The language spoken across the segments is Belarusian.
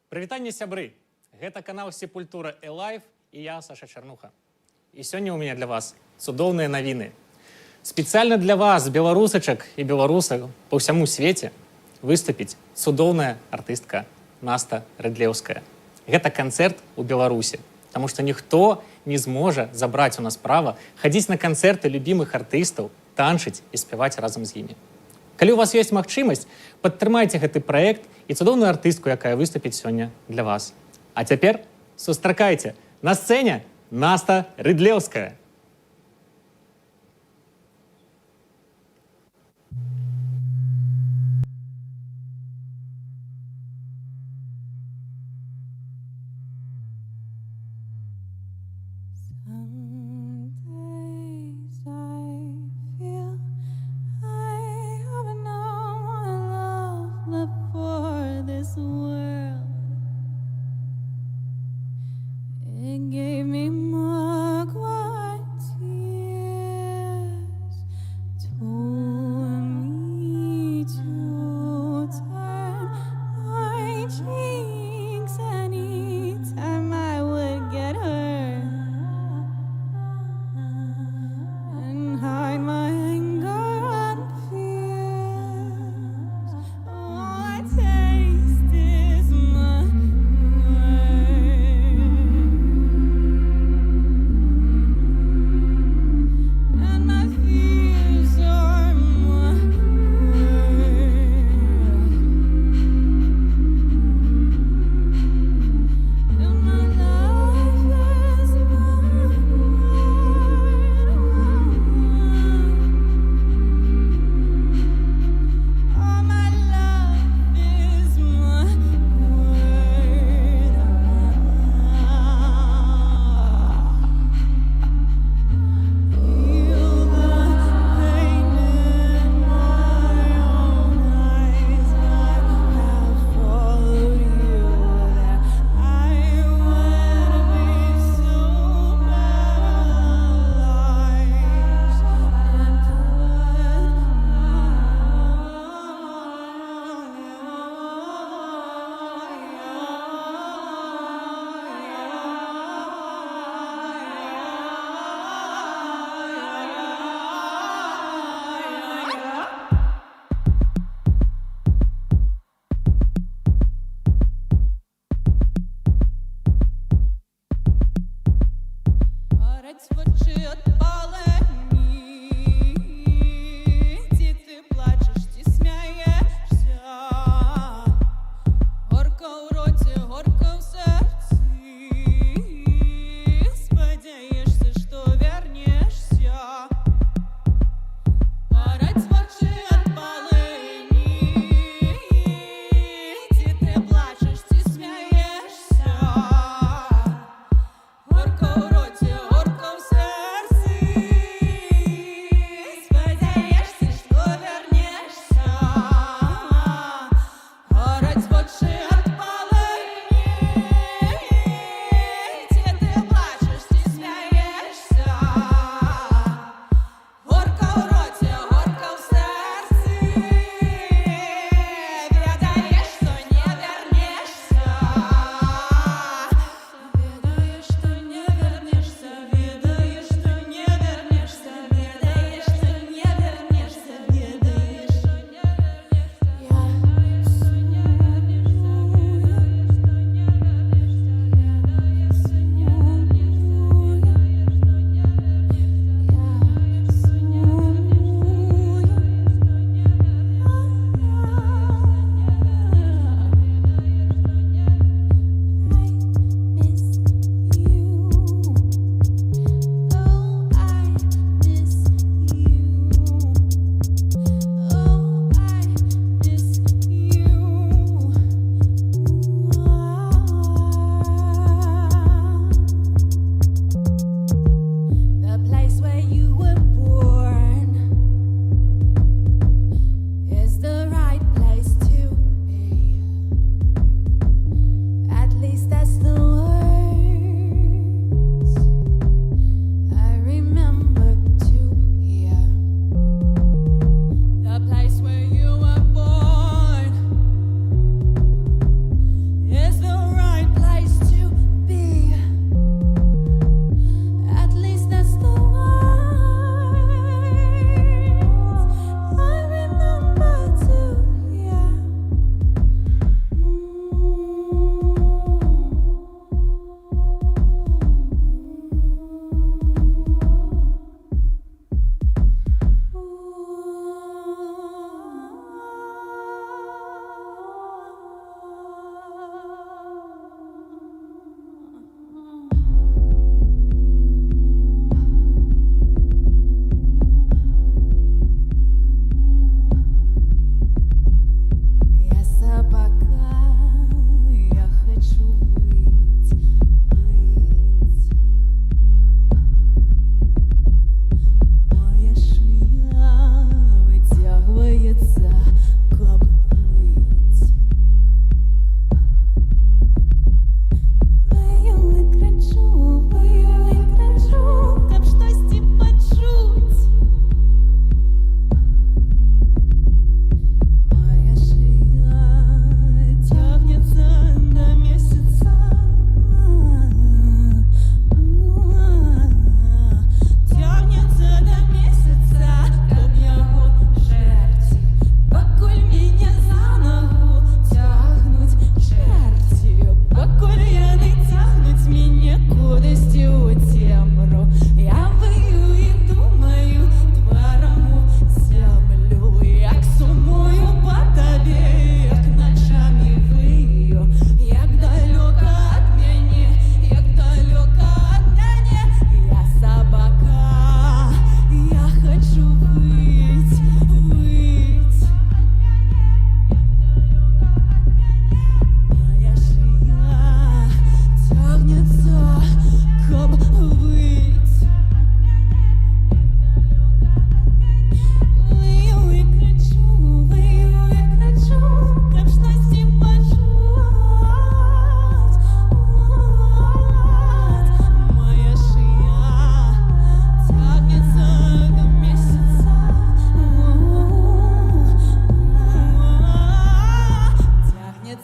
Прывітанне, сябры! Гэта канал Сепультура Элайф і я, Саша Чарнуха. І сёння ў мяне для вас цудоўныя навіны. Спецыяльна для вас, беларусачак і беларусаў па ўсяму свеце, выступіць цудоўная артыстка Наста Рыдлеўская. Гэта канцэрт у Беларусі, таму што ніхто не зможа забраць у нас права хадзіць на канцэрты любімых артыстаў, танчыць і спяваць разам з імі. Калі у вас ёсць магчымасць, падтрымайце гэты праект і цудоўную артыстку, якая выступіць сёння для вас. А цяпер сустракайце на сцэне Наста Рыдлеўская. It gave me more quiet.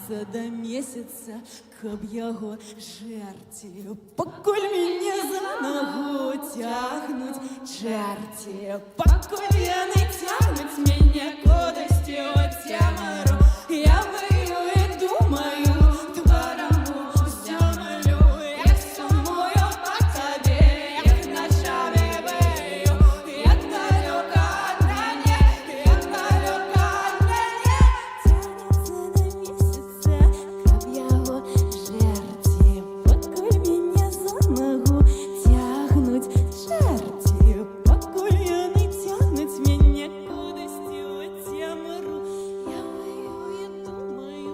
тягнеться до місяця, каб його жерті, покуль мене за ногу тягнуть черті, покуль я не тягнуть мене кудись у тямару, я вию і думаю, творому землю, як сумую по тобі, як ночами вию, як далека от мене, як далека от мене. Тянется до місяця, каб його жерті, покуль мене за ногу тягнуть черті, покуль я не тягнуть мене кудись у тямару, я вию і думаю,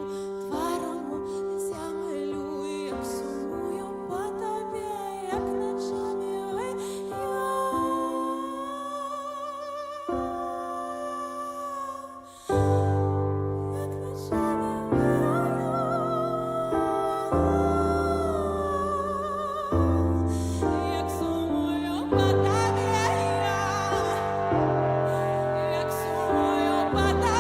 творому землю, як сумую по тобі, як ночами вию. Як ночами вию, як сумую по тобі, як сумую по тобі.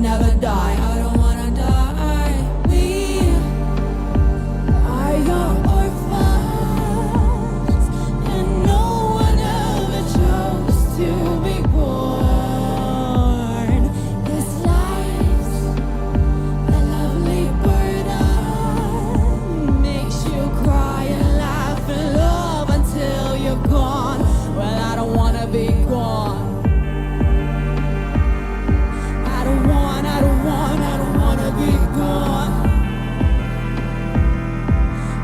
Never die. I don't wanna die. We are your orphans, and no one ever chose to be born. This life's a lovely burden, makes you cry and laugh and love until you're gone. Well, I don't wanna be gone. I don't wanna be gone.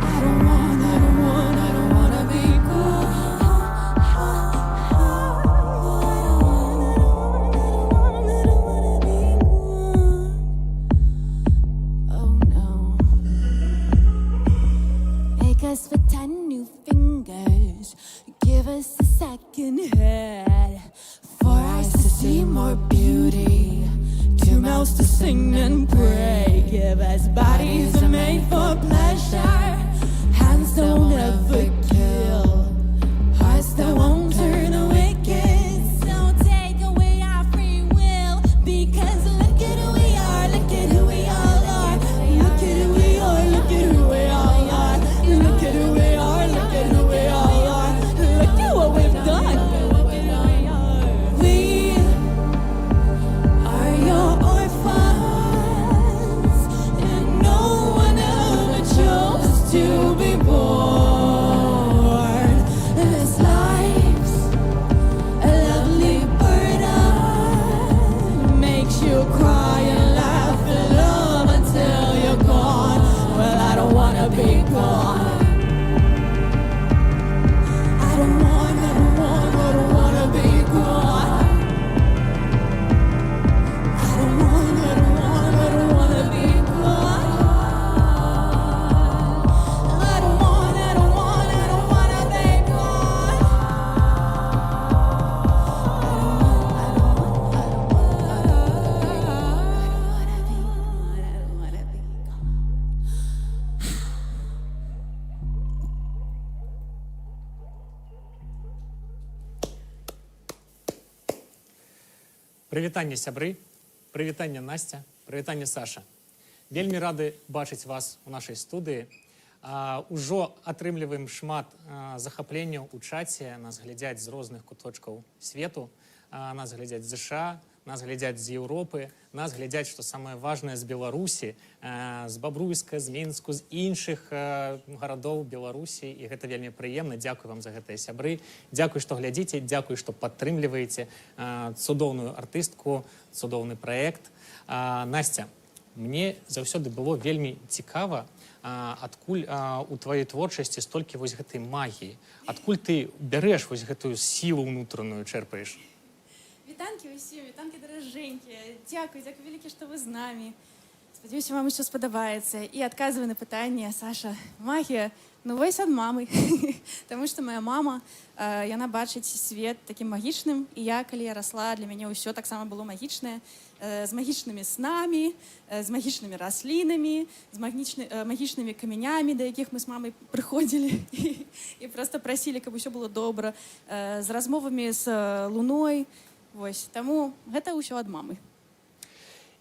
I don't wanna be gone. Oh no. Make us for 10 new fingers. Give us a second head. For eyes to see more beauty. Two mouths to sing and pray. Give us bodies made for pleasure. Hands don't ever Прывітанне, сябры, прывітанне, Настя, прывітанне, Саша. Вельмі рады бачыць вас у нашай студыі. Ужо атрымліваем шмат захапленняў у чаце, нас глядзяць з розных куточкаў свету, нас глядзяць з ЗША, нас глядзяць з Еўропы, нас глядзяць, што самае важнае, з Беларусі, з Бабруйска, з Мінску, з іншых гарадоў Беларусі, і гэта вельмі прыемна. Дзякуй вам за гэтыя сябры. Дзякуй, што глядзіце, дзякуй, што падтрымліваеце цудоўную артыстку, цудоўны праект. Настя, мне заўсёды было вельмі цікава, адкуль у тваёй творчасці столькі вось гэтай магіі, адкуль ты бярэш вось гэтую сілу ўнутраную, чэрпаеш? Вітанкі ўсім, вітанкі даражэнькія. Дзякуй вялікі, што вы з намі. Спадзяюся, вам усё спадабаецца. І адказваю на пытанне, Саша, магія, ну вось ад мамы. Таму што моя мама, яна бачыць свет такім магічным, і я, калі я расла, для мяне ўсё таксама было магічнае, з магічнымі снамі, з магічнымі раслінамі, з магічнымі камянямі, да якіх мы з мамай прыходзілі і проста прасілі, каб усё было добра, з размовамі з луной. Вось, таму гэта ўсё ад мамы.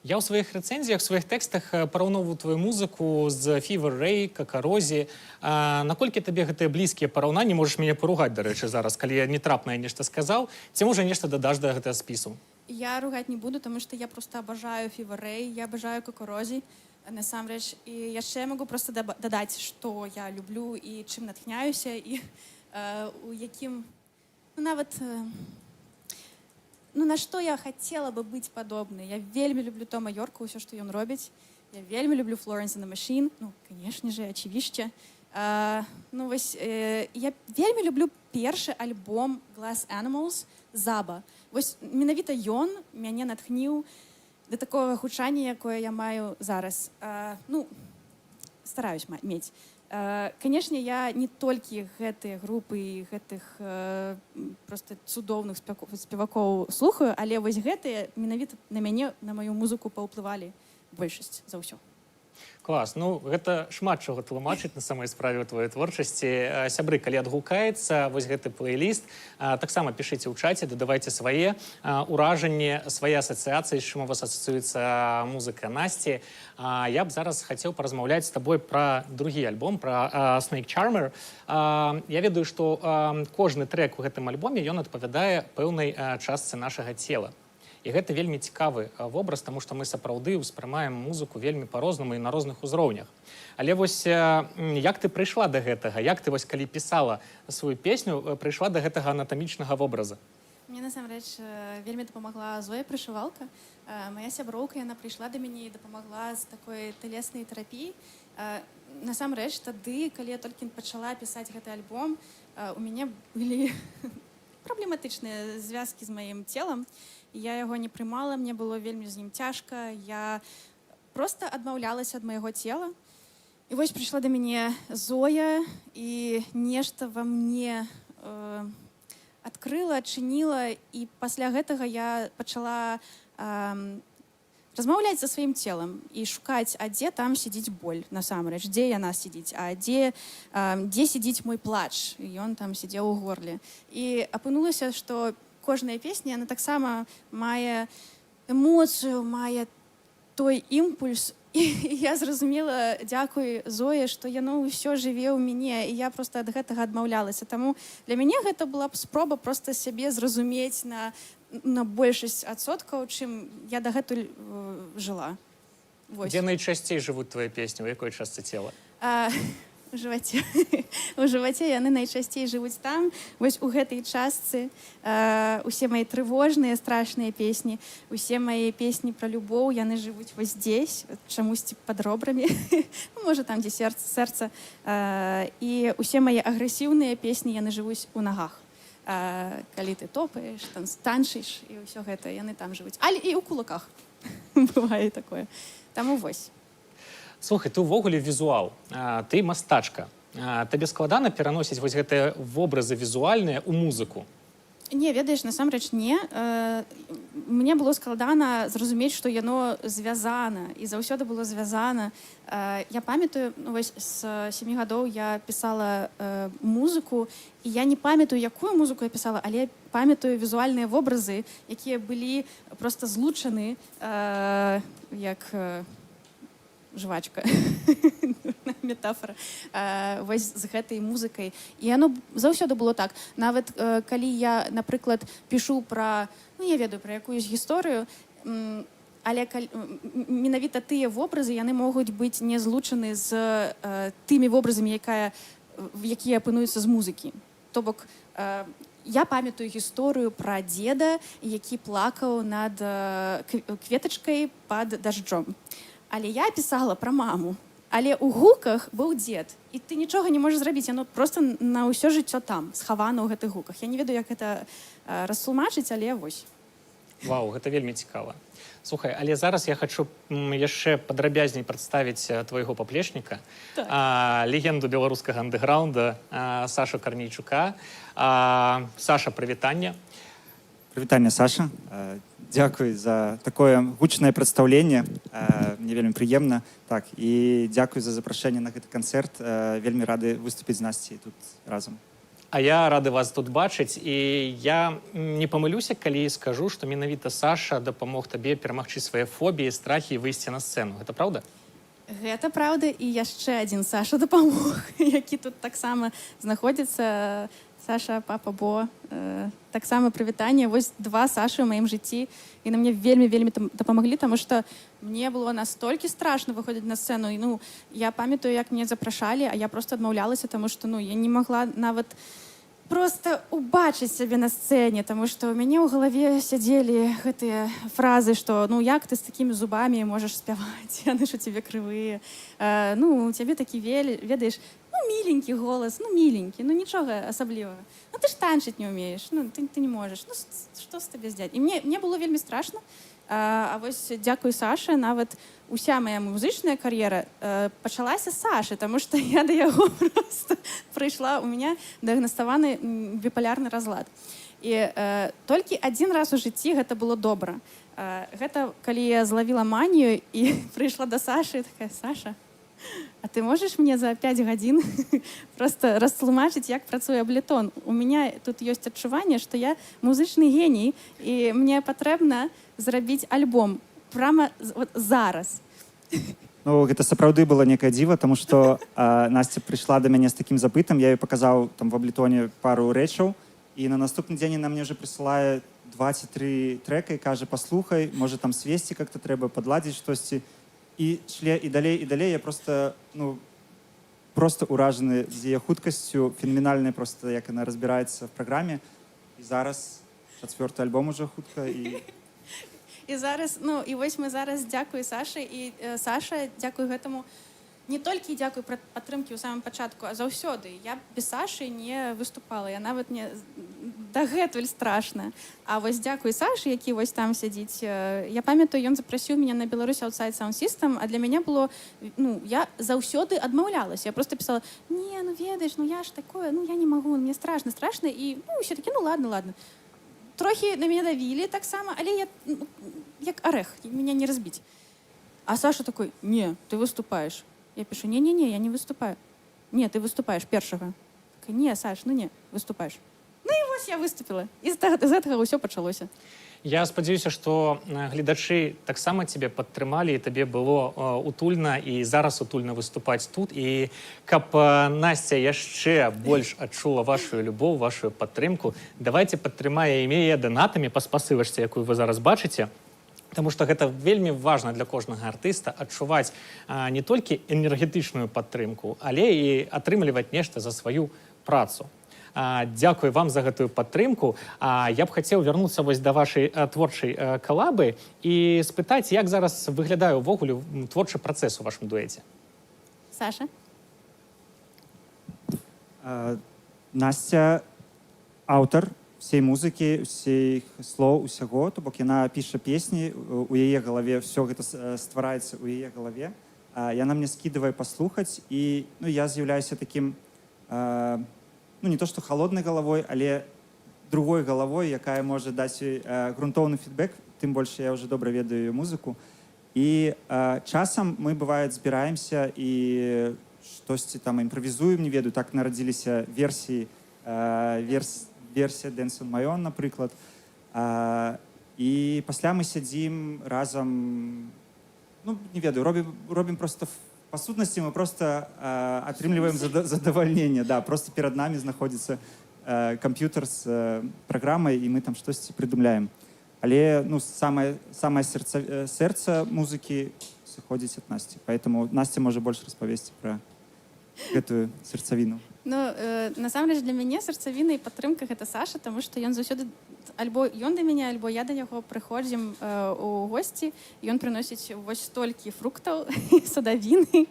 Я ў сваіх рэцэнзіях, у сваіх тэкстах параўноўваю твою музыку з Fever Ray, Какарозі. Наколькі табе гэтыя блізкія параўнанні? Можаш мяне паругаць, дарэчы, зараз, калі я нетрапнае нешта сказаў, ці можа нешта дадаш да гэтага спісу? Я ругаць не буду, таму што я проста абажаю Fever Ray, я абажаю Какарозі, насамрэч. І яшчэ я магу проста дадаць, што я люблю і чым натхняюся, і у якім, ну, нават... Ну, на што я хацела бы быць падобнай. Я вельмі люблю Тома Йорка, ўсё, што ён робіць. Я вельмі люблю Florence and the Machine. Ну, канешне же, ачевішча. Ну, вось, я вельмі люблю першы альбом Glass Animals «Заба». Вось, менавіта ён мяне натхніў да такога гучання, якое я маю зараз. Ну, стараюсь мець. Канешне, я не толькі гэтыя групы і гэтых проста цудоўных спевакоў слухаю, але вось гэтыя менавіта на мяне, на маю музыку паўплывалі большасць за ўсё. Клас. Ну, гэта шмат чаго тлумачыць на самой справе ў твоёй творчасці. Сябры, калі адгукаецца вось гэты плейліст, таксама пішыце ў чаце, дадавайце свае ўражанні, свае асацыяцыі, з чым у вас асацыюецца музыка Насці. Я б зараз хацеў паразмаўляць з табой пра другі альбом, пра Snake Charmer. Я ведаю, што кожны трэк у гэтым альбоме, ён адпавядае пэўнай частцы нашага цела. І гэта вельмі цікавы вобраз, таму што мы сапраўды ўспрымаем музыку вельмі па-рознаму і на розных узроўнях. Але вось як ты прыйшла да гэтага? Як ты вось калі пісала сваю песню, прыйшла да гэтага анатамічнага вобраза? Мне насамрэч вельмі дапамагла Зоя Прышывалка. Моя сяброўка, яна прыйшла да мяне і дапамагла з такой тэлеснай тэрапіі. Насамрэч тады, калі я толькі пачала пісаць гэты альбом, у мяне былі праблематычныя звязкі з маім целам. Я яго не прымала, мне было вельмі з ім цяжка. Я проста адмаўлялася ад майго цела. І вось прыйшла да мяне Зоя, і нешта ва мне адкрыла, адчыніла, і пасля гэтага я пачала размаўляць за сваім целам і шукаць, а дзе там сидзіць боль насамрэч, дзе яна сидзіць, а дзе сидзіць мой плач. І ён там сидзеў у горле. І апынулася, што кожная песня, яна таксама мае эмоцыю, мае той імпульс. І я зразумела, дзякуй Зоі, што яно ўсё жыве ў мяне, і я проста ад гэтага адмаўлялася. Таму для мяне гэта была б спроба проста сябе зразумець на большасць адсоткаў, чым я дагэтуль жыла. Дзе найчасцей жывуць твае песні, у якой частцы цела? У жываце. У жываце яны найчасцей жывуць там. Вось у гэтай частцы усе мае трывожныя, страшныя песні, усе мае песні пра любоў, яны жывуць вось здесь, чамусьці пад робрамі. Можа, там, дзе сэрца. І усе мае агрэсіўныя песні, яны жывуць у нагах. Калі ты топаеш, танчыш, і ўсё гэта, яны там жывуць. Але і ў кулаках. Бывае такое. Таму вось. Слухай, ты ўвогуле візуал, ты мастачка. Табе складана пераносіць вось гэтыя вобразы візуальныя ў музыку? Не, ведаеш, насамрэч не. Мне было складана зразумець, што яно звязана і заўсёды было звязана. Я памятаю, ну, вось з 7 гадоў я пісала музыку, і я не памятаю, якую музыку я пісала, але я памятаю візуальныя вобразы, якія былі проста злучаны як жвачка, метафора, вось з гэтай музыкай. І яно заўсёды было так. Нават калі я, напрыклад, пішу пра, ну, я ведаю, пра якуюсь гісторыю, але менавіта тыя вобразы, яны могуць быць не злучаны з тымі вобразамі, якія апынуюцца з музыкі. То бок, я памятаю гісторыю пра дзеда, які плакаў над кветачкай пад дажджом. Але я пісала пра маму. Але ў гуках быў дзед. І ты нічога не можаш зрабіць. Яно проста на ўсё жыццё там, схавана ў гэтых гуках. Я не ведаю, як гэта растлумачыць, але вось. Вау, гэта вельмі цікава. Слухай, але зараз я хачу яшчэ падрабязней прадставіць твайго паплечніка, Так. легенду беларускага андэграўнда Сашу Карнейчука. Саша, прывітанне. Прывітанне, Саша. Дзякуй за такое гучнае прадстаўленне. Мне вельмі прыемна. Так, і дзякуй за запрашэнне на гэты канцэрт. Вельмі рады выступіць з Насцей тут разам. А я рады вас тут бачыць, і я не памылюся, калі скажу, што менавіта Саша дапамог табе перамагчы свае фобіі, страхі і выйсці на сцэну. Гэта праўда? Гэта праўда, і яшчэ адзін Саша дапамог, які тут таксама знаходзіцца. Саша, папа Бо, таксама прывітанне. Вось 2 Сашы ў маім жыцці, і на мне вельмі дапамаглі, таму што мне было настолькі страшна выходзіць на сцэну. І, ну, я памятаю, як мне запрашалі, а я проста адмаўлялася, таму што, ну, я не магла нават проста убачыць сябе на сцэне, таму што ў мяне ў галаве сядзелі гэтыя фразы, што ну як ты з такімі зубамі можаш спяваць, яны ж у цябе крывыя, ну у цябе такі ведаеш, ну міленькі голас, ну міленькі, ну нічога асаблівага, ну ты ж танчыць не ўмееш, ну ты не можаш, ну што з табе здаць. І мне было вельмі страшна. А вось дзякуй Саше, нават уся моя музычная кар'ера пачалася з Сашы, таму што я да яго просто прыйшла, у меня дыягнаставаны біпалярны разлад. І толькі адзін раз у жыцці гэта было добра. Гэта калі я злавіла манію і прыйшла да Сашы, такая: Саша, а ты можаш мне за 5 гадзін просто растлумачыць, як працуе аблетон? У меня тут ёсць адчуванне, што я музычны геній, і мне патрэбна зрабіць альбом прямо зараз. Ну, гэта сапраўды было некае дзіва, таму што Насця прыйшла да мяне з такім запытам, я ёй паказаў там в аблетоне пару рэчаў, і на наступны дзень яна мне ўжо прысылае 23 трэка і кажа: паслухай, можа там свесці как-то трэба, падладзіць штосьці. І шле і далей я просто уражаны з яе хуткасцю, фенаменальнай просто, як яна разбіраецца в праграме. І зараз 4-й альбом уже хутка. І зараз, ну, і вось мы зараз дзякуй Сашы, і Саша, дзякуй гэтаму, не толькі дзякуй пра падтрымкі ў самым пачатку, а заўсёды. Я без Сашы не выступала, я нават не дагэтуль страшна. А вось дзякуй Сашы, які вось там сядзіць, я памятаю, ён запрасіў мяне на Беларусь Outside Sound System, а для мяне было, ну, я заўсёды адмаўлялася. Я просто пісала: не, ну ведаеш, ну я ж такое, ну я не магу, мне страшна, і, ну, ўсе такі: ну ладно. Трохі на мяне давілі таксама, але я як арех, меня не разбіць. А Саша такой: не, ты выступаешь. Я пишу: не, я не выступаю. Не, ты выступаешь першага. Такая: не, Саш, ну не, выступаешь. Ну і вось я выступила. І з гэтага ўсё пачалося. Я спадзяюся, што гледачы таксама цябе падтрымалі, і табе было утульна і зараз утульна выступаць тут. І каб Насця яшчэ больш адчула вашу любоў, вашу падтрымку, давайте падтрымаем яе донатамі па спасылачцы, якую вы зараз бачыце. Таму што гэта вельмі важна для кожнага артыста адчуваць не толькі энергетычную падтрымку, але і атрымліваць нешта за сваю працу. Дзякуй вам за гэтую падтрымку. Я б хацеў вярнуцца вось да вашай творчай калабы і спытаць, як зараз выглядае ўвогуле творчы працэс у вашым дуэце. Саша? Насця аўтар всей музыкі, усіх слоў, усяго, то бок яна піша песні, у яе галаве все гэта ствараецца у яе галаве. Яна мне скідывае паслухаць, і ну, я з'яўляюся такім, ну не то што халоднай галавой, але другой галавой, якая можа даць ёй грунтоўны фідбэк, тым больш я ўжо добра ведаю музыку. І часам мы, бывает, збіраемся і штосьці там імправізуем, не ведаю, так нарадзіліся версія Dance on My Own, напрыклад. І пасля мы сядзім разам, ну, не ведаю, робім просто па сутнасці, мы просто атрымліваем задавальненне, да, просто перад намі знаходзіцца камп'ютар з праграмай, і мы там штосьці прыдумляем. Але, ну, самае сэрца музыкі сыходзіць ад Насці, поэтому Настя можа больш распавесці пра гэтую сэрцавіну. Ну, насамрэч, для мяне сэрцавіна і падтрымка гэта Саша, таму што ён заўсёды альбо ён да мяне, альбо я да яго прыходзім у госці, і ён прыносіць вось столькі фруктаў і садавіны.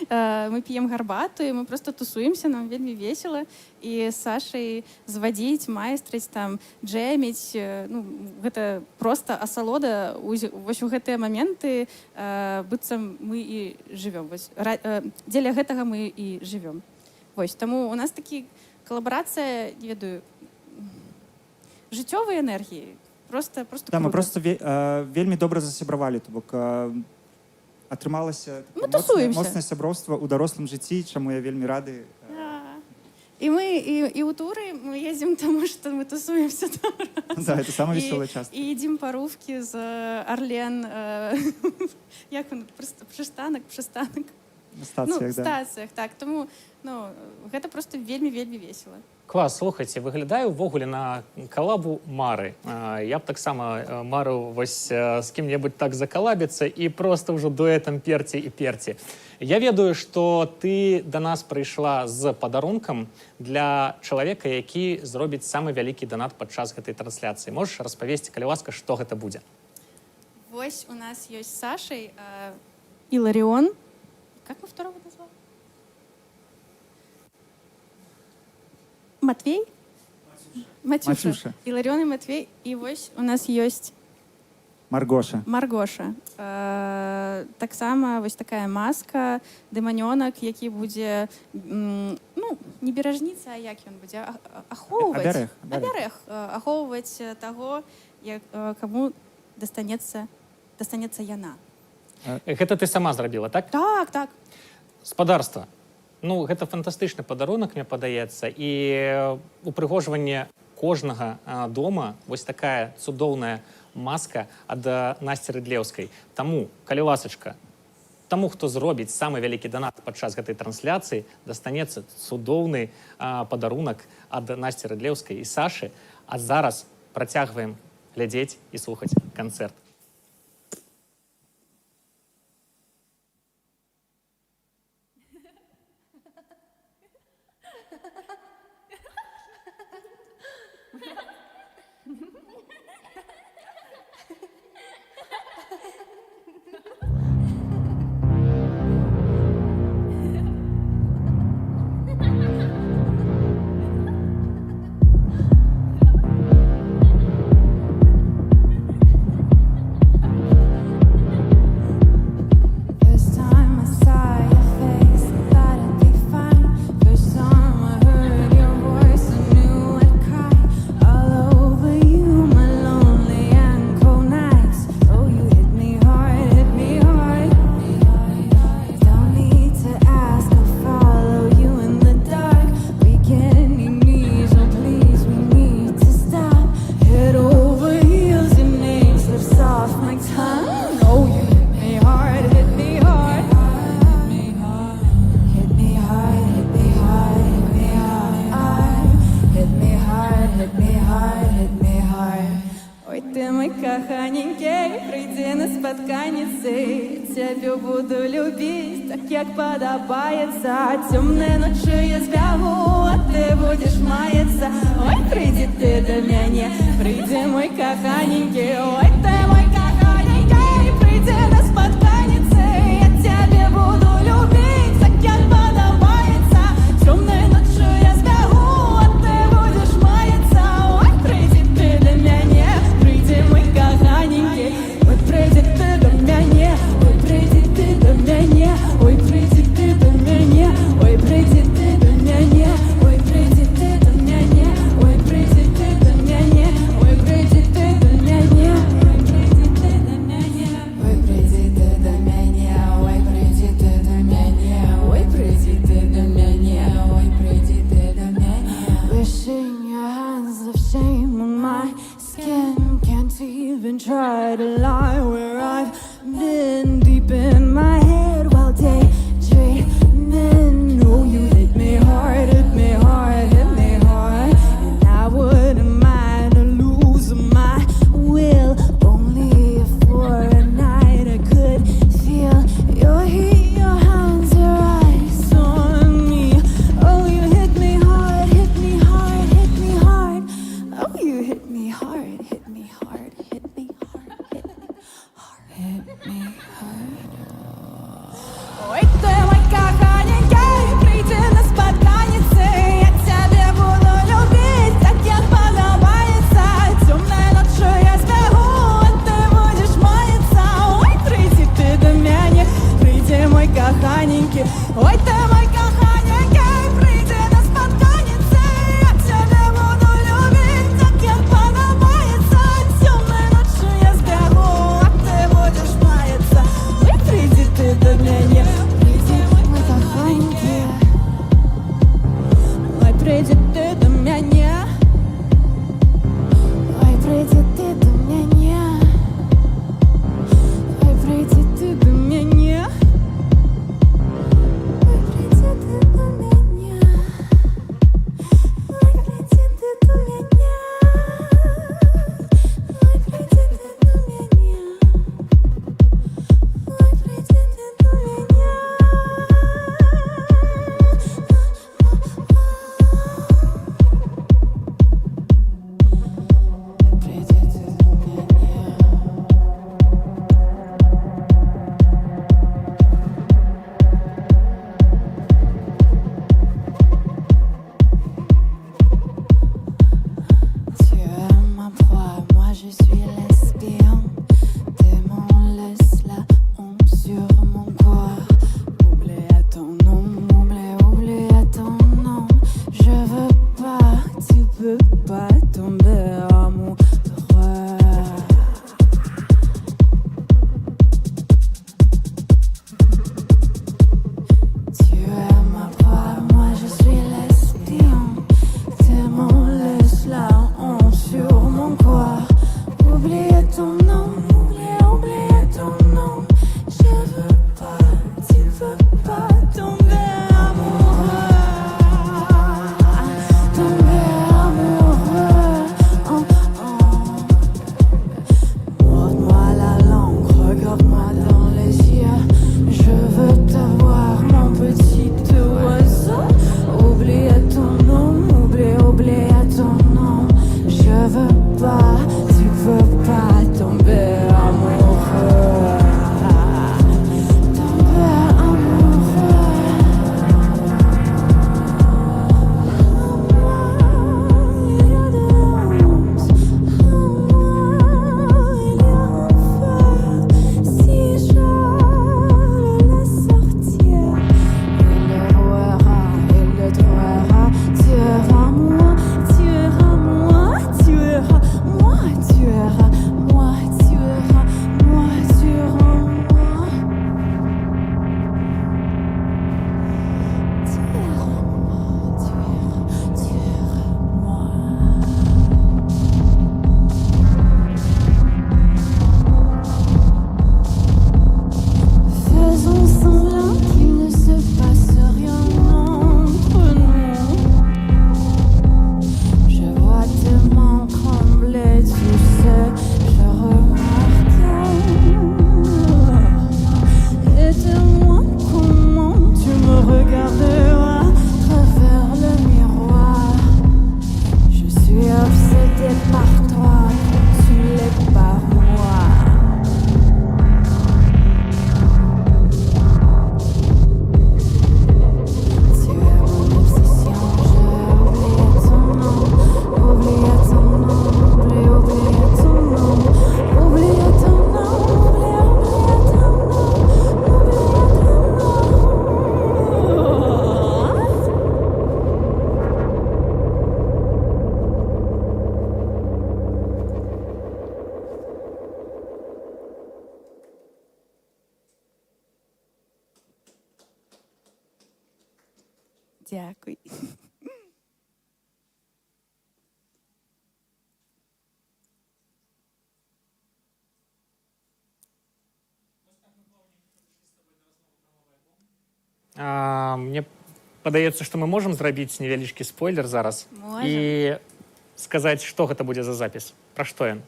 Мы п'ем гарбату, і мы просто тусуемся, нам вельмі весела. І з Сашай звадзіць, майстрыць, там, джэміць, ну, гэта проста асалода вось у гэтыя моменты, быццам мы і жывём. Дзеля гэтага мы і жывём. Вось, таму у нас такі калабарацыя, не ведаю, жыццёвай энергіі. Просто да, мы просто вельмі добра засябравалі, то бок атрымалася моцнае сяброўства ў дарослым жыцці, чаму я вельмі рады. І мы і ў туры мы ездзім, таму што мы тусуемся там разам. Да, это самая весёлая частка. І едзім парувкі з Арлен, як он, прыстанак. На стацыях, да. Стацыях, так. Тому, ну, гэта просто вельмі-вельмі весела. Клас, слухайце, выглядаю ўвогуле на калабу Мары. Я б таксама марыў вось з кім-небудзь так закалабіцца і просто ўжо дуэтам перці і перці. Я ведаю, што ты да нас прыйшла з падарункам для чалавека, які зробіць самы вялікі донат падчас гэтай трансляцыі. Можаш распавесці, калі ласка, што гэта будзе? Вось у нас ёсць з Сашай Іларіон. Как мы второго назвали? Матвей? Матюша. Іларіон і Матвей. І вось у нас ёсць Маргоша. Таксама вось такая маска, дэманёнак, які будзе, ну, не беражніца, а як ён будзе? Ахоўваць. Абярэг. Ахоўваць таго, каму дастанецца яна. Гэта ты сама зрабіла, так? Так. Спадарства. Ну, гэта фантастычны падарунак, мне падаецца, і упрыгожванне кожнага дома вось такая цудоўная маска ад Насці Рыдлеўскай. Таму, калі ласачка, таму, хто зробіць самы вялікі донат падчас гэтай трансляцыі, дастанецца цудоўны падарунак ад Насці Рыдлеўскай і Сашы, а зараз працягваем глядзець і слухаць канцэрт. Цябе буду любіць, так як падабаецца. Цёмныя ночы я збягу, а ты будзеш маяцца. Ой, прыйдзі ты да мяне, прыйдзі мой каханенькі. Ой, ты мой каханенькі, прыйдзі на спатканіцы. Я цябе буду любіць, так як падабаецца. Цёмныя ночы я збягу, а ты будзеш маяцца. Ой, прыйдзі ты да мяне, прыйдзі мой каханенькі. Ой, прыйдзі ты да мяне. Ой, прийди ты до меня, ой, прийди ты до меня, ой, прийди ты до меня, ой, прийди ты до меня. wishing your hands of shame on my skin. Can't even try to lie where I've been, deep in my head while daydreaming. Oh, you hit me hard, hit me hard, hit me hard. And I wouldn't mind losing my will, only for a night I could feel your heat, your hands, your eyes on me. Oh, you hit me hard, hit me hard, hit me hard. Oh, you hit me hard, hit me hard, hit me hard, hit me hard, hit me hard. Ой, ты мой коханенький, приди на спотканницы. Я тебя буду любить, так как подобается. Темной ночью я сбегу, а ты будешь маяться. Ой, приди ты до меня, приди мой коханенький. Ой, ты мой коханенький, приди на спотканницы. Я тебя буду любить, так как подобается. Темной ночью я сбегу, а ты будешь маяться. Ой, приди ты до меня, приди мой коханенький. Ой, приди ты до меня. Ой, приди ты до меня. Ой, приди ты до меня. Ой, приди ты до меня. Ой, приди ты до меня. Ой, приди ты до меня. Ой, приди ты до меня. Tu es ma proie, moi je suis l'espion. Démon laisse la honte sur mon corps. Oublie à ton nom, oublie à ton nom. Je veux pas, tu peux pas tomber amoureux. Tu es ma proie, moi je suis l'espion. Démon laisse la honte sur mon corps. Oublie ton nom, oublie ton nom. Je veux pas, tu veux pas tomber amoureux. Tomber amoureux. Oh, oh. Morde-moi la langue, regarde-moi dans les yeux. Je veux te voir, mon petit oiseau. Oublie ton nom, oublie ton nom. Je veux pas, tu veux pas tomber amoureux. Tomber amoureux. En moi, il y a de honte. En moi, il y a un feu. Si je le laisse sortir, il le rouera, il le trouvera. Tu iras moi, tu iras moi, tu iras moi, tu iras moi, tu iras moi, tu iras moi. Tu iras moi, tu iras moi. Faisons semblant qu'il ne se passe rien entre nous. Je vois tes mains trembler, tu sais, je remarque. Et dis-moi comment tu me regarderas à travers le miroir. Je suis obsédée par toi, tu l'es par moi. Tu es mon obsession, j'ai oublié ton nom, oublie ton nom, oublie ton nom, oublie ton nom, oublie ton nom, Дякую. Мне падаецца, што мы можам зрабіць невялічкі спойлер зараз Можам. і сказаць, што гэта будзе за запіс, пра што ён.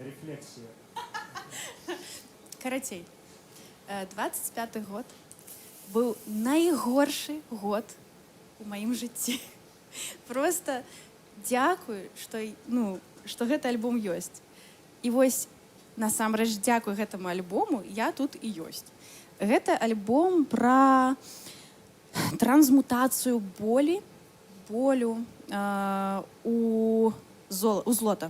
Рефлексия. Карацей, 25-й год быў найгоршы год у маім жыцці. Просто дзякую, што гэты альбом ёсць. І вось насамрэч дзякую гэтаму альбому я тут і ёсць. Гэта альбом пра трансмутацыю болю у злота.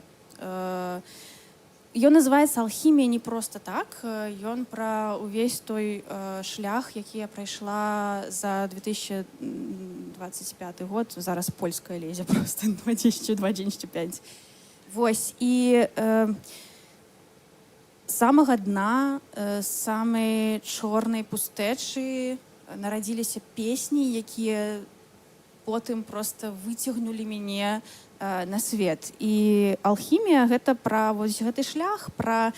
Ён называецца «Алхімія» не проста так. Ён пра ўвесь той шлях, які я прайшла за 2025 год. Зараз польская лезе просто 2025. Вось. І самага дна, самай чорнай пустэчы нарадзіліся песні, якія потым просто выцягнулі мяне на свет. І алхімія гэта пра вось гэты шлях, пра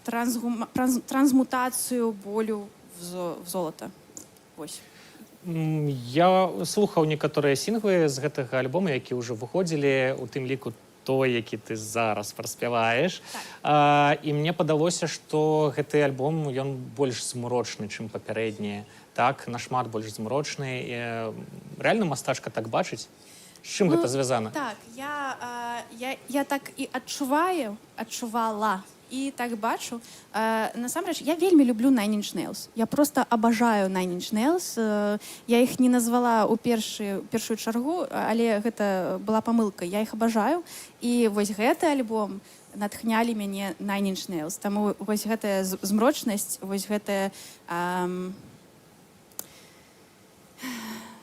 трансмутацыю болю в золата. Вось. Я слухаў некаторыя сінглы з гэтага альбома, які ўжо выходзілі, у тым ліку той, які ты зараз праспяваеш. Так. І мне падалося, што гэты альбом, ён больш змрочны, чым папярэднія. Так, нашмат больш змрочны. Рэальна мастачка так бачыць? З чым гэта звязана? Так, я так і адчувала, і так бачу. Насамрэч, я вельмі люблю Nine Inch Nails. Я просто абажаю Nine Inch Nails. Я іх не назвала ў першую чаргу, але гэта была памылка. Я іх абажаю. І вось гэты альбом натхнялі мяне Nine Inch Nails. Таму вось гэтая змрочнасць, вось гэтая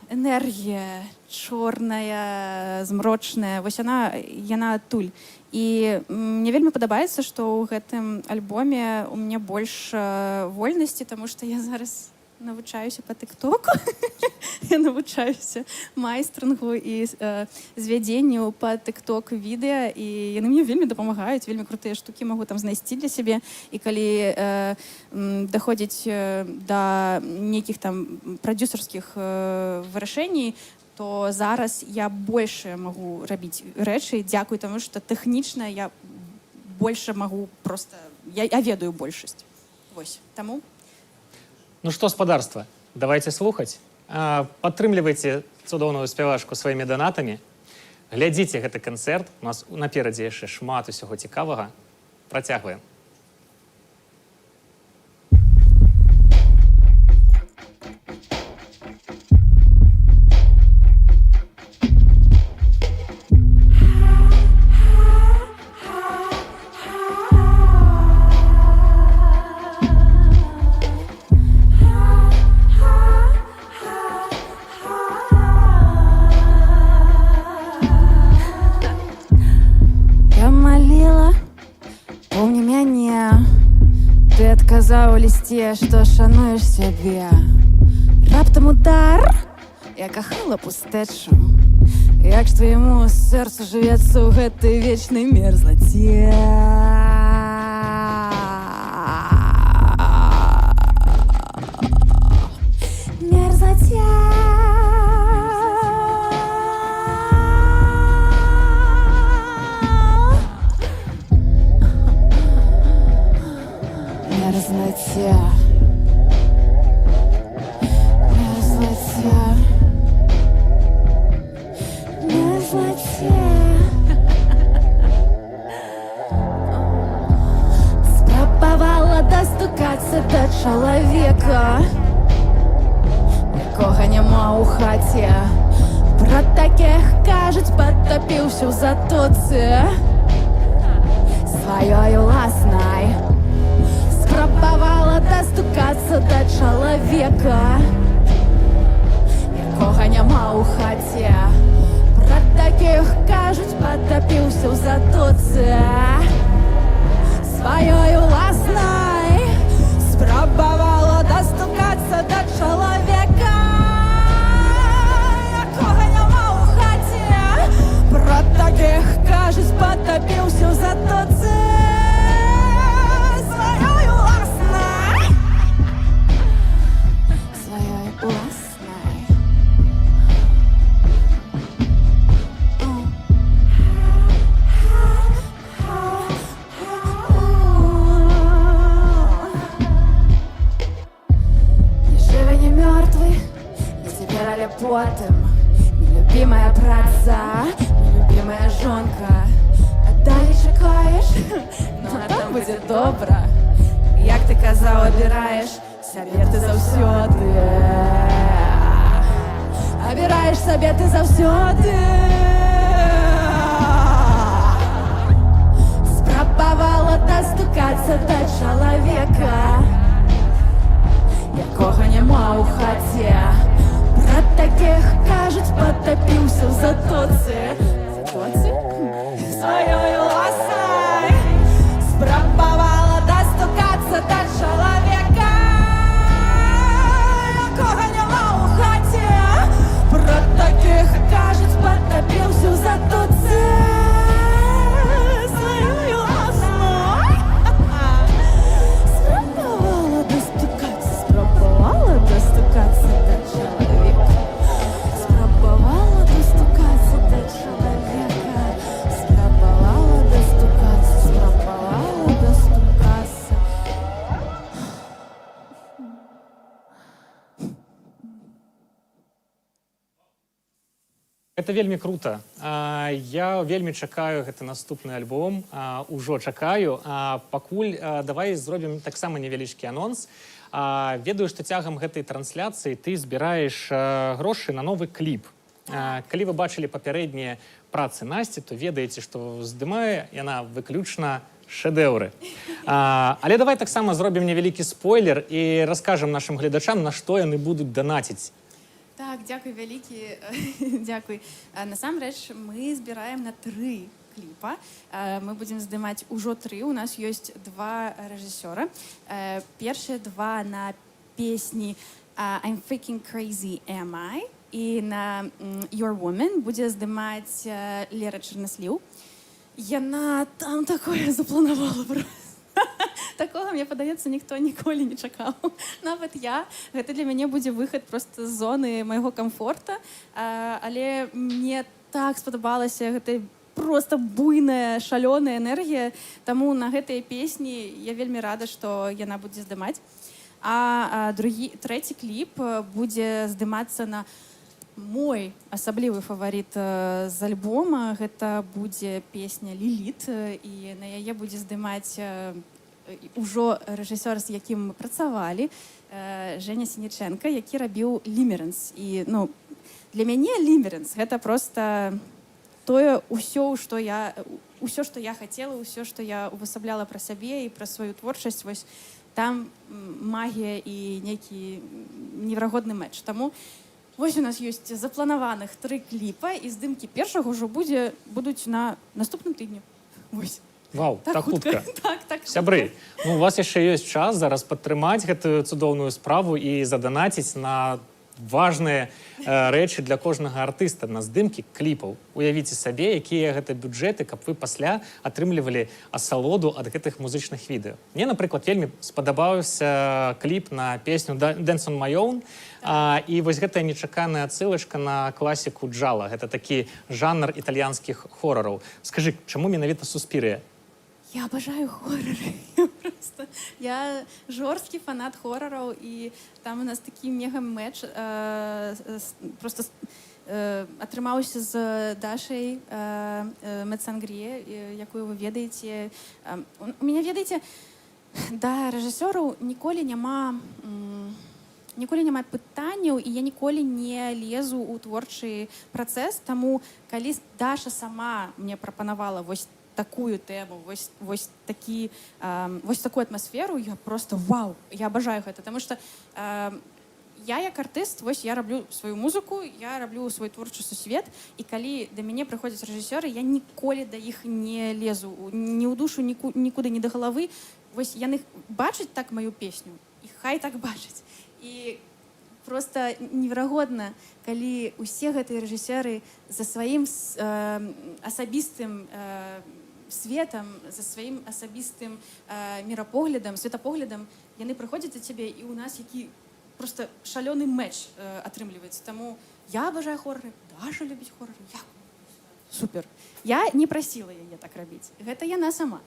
энергія чорная, змрочная, вось яна адтуль. І мне вельмі падабаецца, што ў гэтым альбоме у мяне больш вольнасці, таму што я зараз навучаюся па тык-току. Я навучаюся майстрынгу і звядзенню па тык-ток відэа, і яны мне вельмі дапамагаюць, вельмі крутыя штукі магу там знайсці для сябе. І калі даходзіць да нейкіх там прадзюсарскіх вырашэній, то зараз я больше магу рабіць рэчы, дзякуй таму, што тэхнічна я больше магу просто... Я ведаю большасць. Вось, таму... Ну што, спадарства, давайте слухаць. Падтрымлівайце цудоўную спявачку сваімі донатамі. Глядзіце гэты канцэрт. У нас наперадзе яшчэ шмат усяго цікавага. Працягваем. Казаў у лісце, што шануеш сябе. Раптам удар, я кахала пустэчу. Як ж твайму сэрцу жывецца ў гэтай вечнай мерзлаце. Мерзлаце. Мерзлоте. Мерзлоте. Мерзлоте. Спрабавала дастукацца да чалавека, якога няма ў хаце. Пра такіх кажуць, патапіўся ў затоцы сваёй уласнай. Спрабавала дастукацца да чалавека, якога няма ў хаце. Пра такіх кажуць, патапіўся ў затоцы сваёй уласнай. Спрабавала дастукацца да чалавека, якога няма ў хаце. Пра такіх кажуць, потым нелюбимая праца, нелюбимая жонка. А далі чакаеш, ну а там будзе добра. Як ты казаў, абіраеш сабе ты заўсёды. Абіраеш сабе ты заўсёды. Спрабавала дастукацца да чалавека, якога няма ў хаце. Пра такіх кажуць, патапіўся ў затоцы. Затоцы? Сваёй ласай спрабавала дастукацца да чалавека, якога няма ў хаце. Пра такіх кажуць, патапіўся ў затоцы. Сваёй ласай спрабавала дастукацца да чалавека. Спрабавала дастукацца да чалавека. Спрабавала дастукацца. Гэта вельмі круто. Я вельмі чакаю гэты наступны альбом. Ужо чакаю. Пакуль давай зробім таксама невялічкі анонс. Ведаю, што цягам гэтай трансляцыі ты збіраеш грошы на новы кліп. Калі вы бачылі папярэднія працы Насці, то ведаеце, што здымае яна выключна шэдэўры. Але давай таксама зробім невялікі спойлер і раскажам нашым гледачам, на што яны будуць данаціць. Так, дзякуй вялікі. Дзякуй. Насамрэч, мы збіраем на 3 кліпа. Мы будзем здымаць ужо 3. У нас ёсць 2 рэжысёра. Першыя 2 на песні I'm Freaking Crazy Am I і на Your Woman будзе здымаць Лера Чарнасліў. Яна там такое запланавала просто. Такога, мне падаецца, ніхто ніколі не чакаў. Нават я. Гэта для мяне будзе выхад проста з зоны майго камфорта. Але мне так спадабалася гэта проста буйная, шалёная энергія. Таму на гэтыя песні я вельмі рада, што яна будзе здымаць. Трэці кліп будзе здымацца на мой асаблівы фаварыт з альбома. Гэта будзе песня «Ліліт», і на яе будзе здымаць ужо рэжысёр, з якім мы працавалі, Женя Сініченка, які рабіў «Лімеранс». І для мяне «Лімеранс» гэта проста тое ўсё, што я хацела, ўсё, што я увасабляла пра сябе і пра сваю творчасць. Вось там магія і нейкі неверагодны мэч. Таму вось у нас ёсць запланаваных 3 кліпа, і здымкі першага ўжо будуць на наступным тыдні. Вось. Вау, так хутка. Так, Сябры, у вас яшчэ ёсць час зараз падтрымаць гэтую цудоўную справу і заданаціць на важныя рэчы для кожнага артыста, на здымкі кліпаў. Уявіце сабе, якія гэта бюджэты, каб вы пасля атрымлівалі асалоду ад гэтых музычных відэо. Мне, напрыклад, вельмі спадабаўся кліп на песню «Dance on my own». І вось гэтая нечаканая адсылачка на класіку джала. Гэта такі жанр італьянскіх хорараў. Скажы, чаму менавіта «Суспірыя»? Я абажаю хорары. Я жорсткі фанат хорараў, і там у нас такі мега-мэч просто атрымаўся з Дашай Мэцангрие, якую вы ведаеце. У мяне, ведаеце, да рэжысёраў ніколі няма пытанняў, і я ніколі не лезу ў творчы працэс. Таму, калі Даша сама мне прапанавала вось такую тэму, вось такую атмасферу, я просто вау, я абажаю гэта, таму што я як артыст, вось я раблю сваю музыку, я раблю свой творчы сусвет, і калі да мяне прыходзяць рэжысёры, я ніколі да іх не лезу, ні ў душу, нікуды, ні да галавы. Вось яны бачаць так маю песню, і хай так бачаць. І просто неверагодна, калі усе гэтыя рэжысёры за сваім асабістым светам, за сваім асабістым мірапоглядам, светапоглядам, яны прыходзяць да цябе, і ў нас які просто шалёны мэч атрымліваецца. Таму я абажаю хорары, Даша любіць хорары. Супер. Я не прасіла яе так рабіць. Гэта яна сама.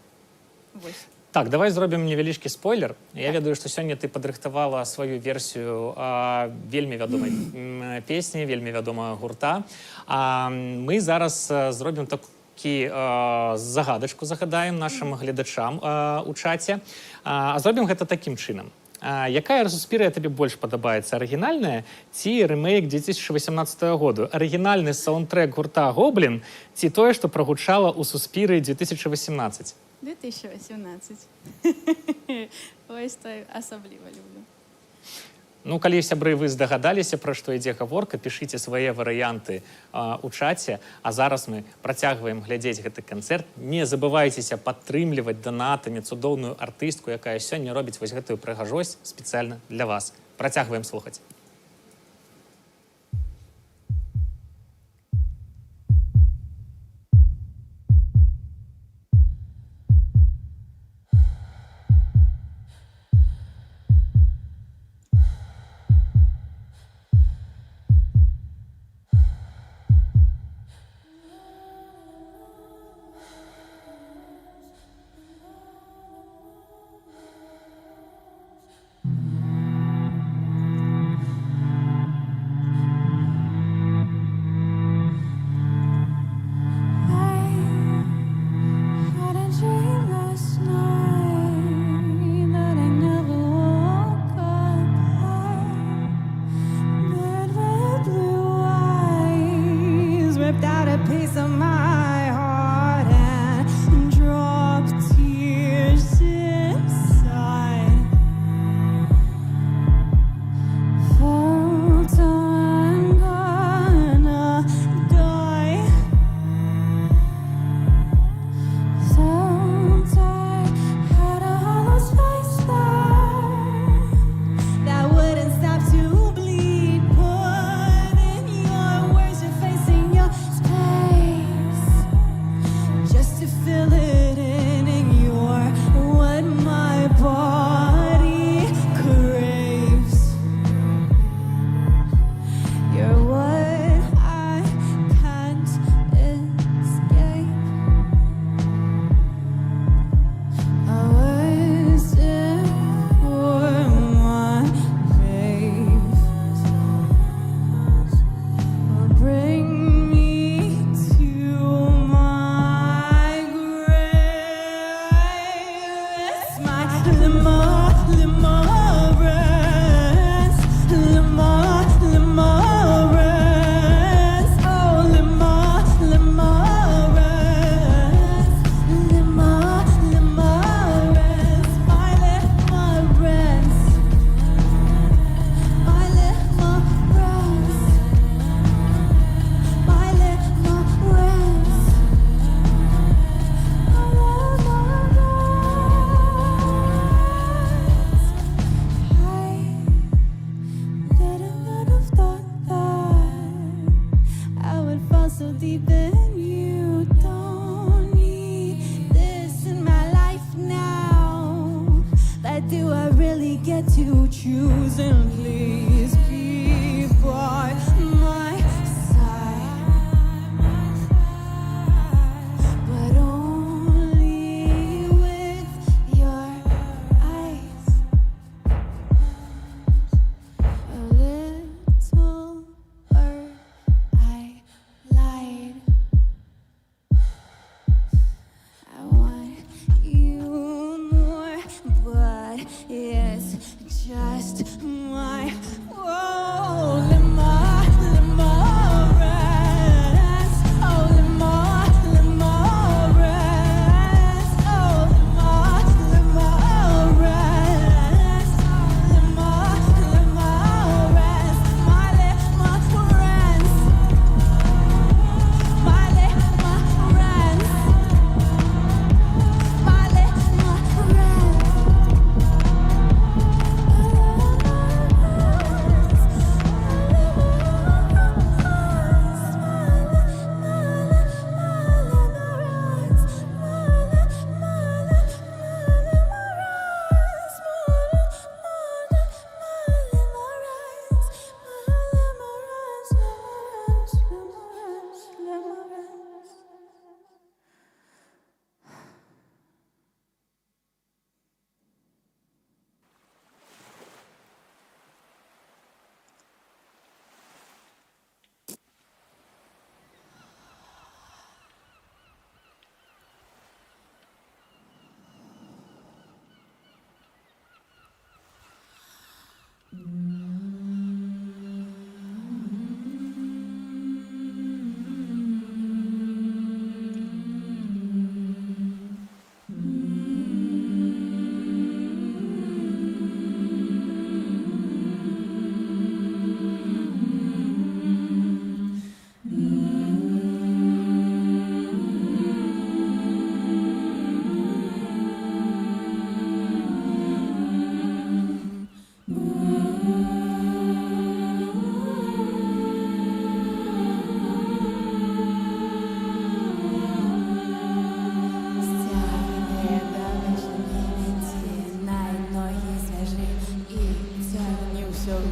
Вось. Так, давай зробім невялічкі спойлер. Я ведаю, што сёння ты падрыхтавала сваю версію вельмі вядомай песні, вельмі вядомага гурта. Мы зараз зробім такі загадачку, загадаем нашим гледачам у чаце. А зробім гэта такім чынам. Якая суспірыя табе больш падабаецца? Арыгінальная ці рэмейк 2018 году? Арыгінальны саундтрэк гурта «Гоблін» ці тое, што прагучала ў суспіры 2018? 2018. Ось то асабліва люблю. Ну, калі, сябры, вы здагадаліся, пра што ідзе гаворка, пішыце свае варыянты у чаце. А зараз мы працягваем глядзець гэты канцэрт. Не забывайцеся падтрымліваць донатамі цудоўную артыстку, якая сёння робіць вось гэтую прыгажосць спецыяльна для вас. Працягваем слухаць.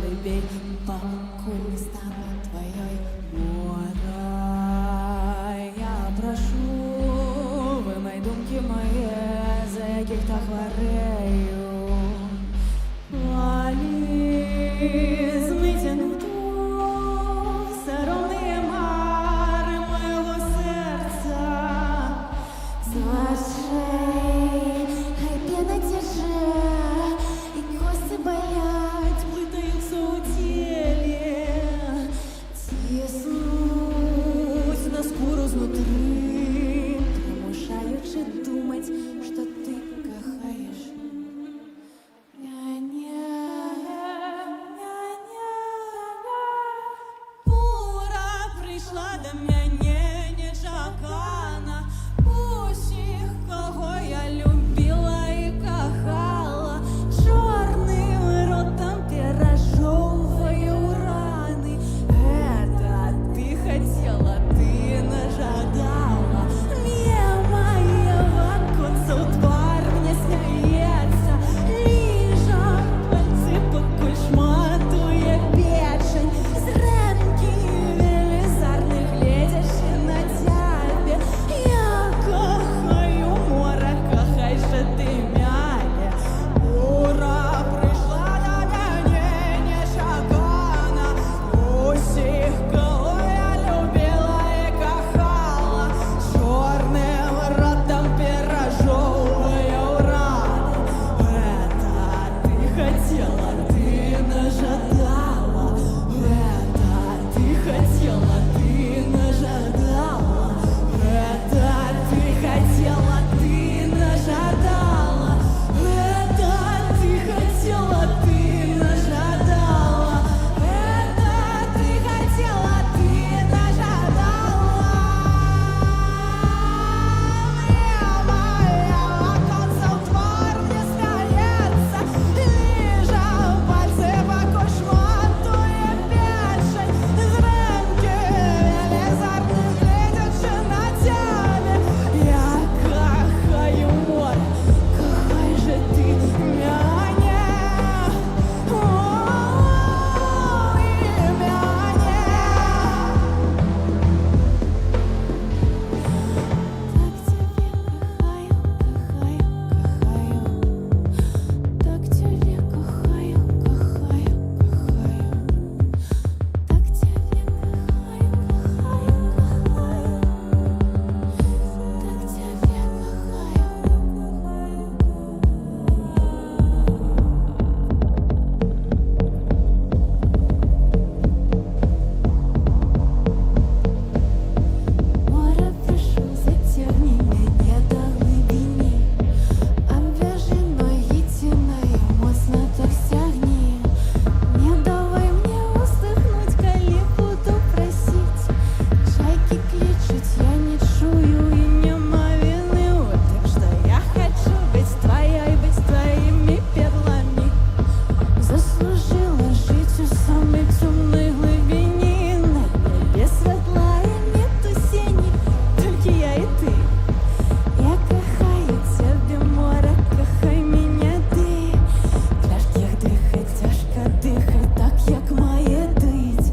глыбей, покуль не стану твоей морой. Я прошу, вымой думки мои, за яких-то хворею. Змийте нутро, соромні мари мого серця. З очей хай п'яна тяже, і коси болять, плутаються у тілі. Тиснуть на скуру знутри, примушаючи думать, що ти кохаєш. Пора прийшла до мене нечакана. Усіх, кого я любила і кохала, чорним ротом пережовую рани. Это ты хотела, ты нажадала. Мимо оконца у твар мне смеется, лижа пальцы покуль шматує печень. Зранки велизарних глядячи на тебе. Я кохаю море, кохай же ти мене. Ура, прийшла до мене нечакана. Усіх, кого я любила і кохала, чорним ротом пережовую рани. Это ты хотела, ты нажадала. Это ты хотела, ты нажадала. Это ты хотела, ты нажадала. Это ты хотела, ты нажадала. Это ты хотела, ты нажадала. Мимо оконца у твар мне смеется, лижа пальцы покуль шматує печень. Зранки велизарних глядячи на тебе. Я кохаю море, кохай же ти мене. Ой, мене. Так тебе кохаю, кохаю, кохаю. Так тебе кохаю, кохаю, кохаю. Так тебе Море, прошу, затягни меня до глибини. Обвяжи ноги тіною, моцно так стягни. Не давай мне устихнуть, коли буду просить. Чайки кличуть, я не чую и нема вины. Вот так что я хочу быть твоей, быть твоими перлами. Заслужила жить у самой темной глубине. На небе светла и нету синей, только я и ты. Я кохаю тебя, море, кохай меня ти. Тяжких дихать, тяжко дихать, так як має дить.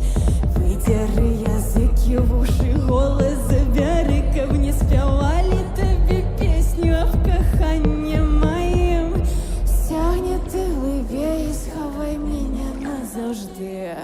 Видери язики в уші, голос забери, каб не співали тобі пісню, а в коханні моїм. Стягни ти глибей і сховай мене назавжди.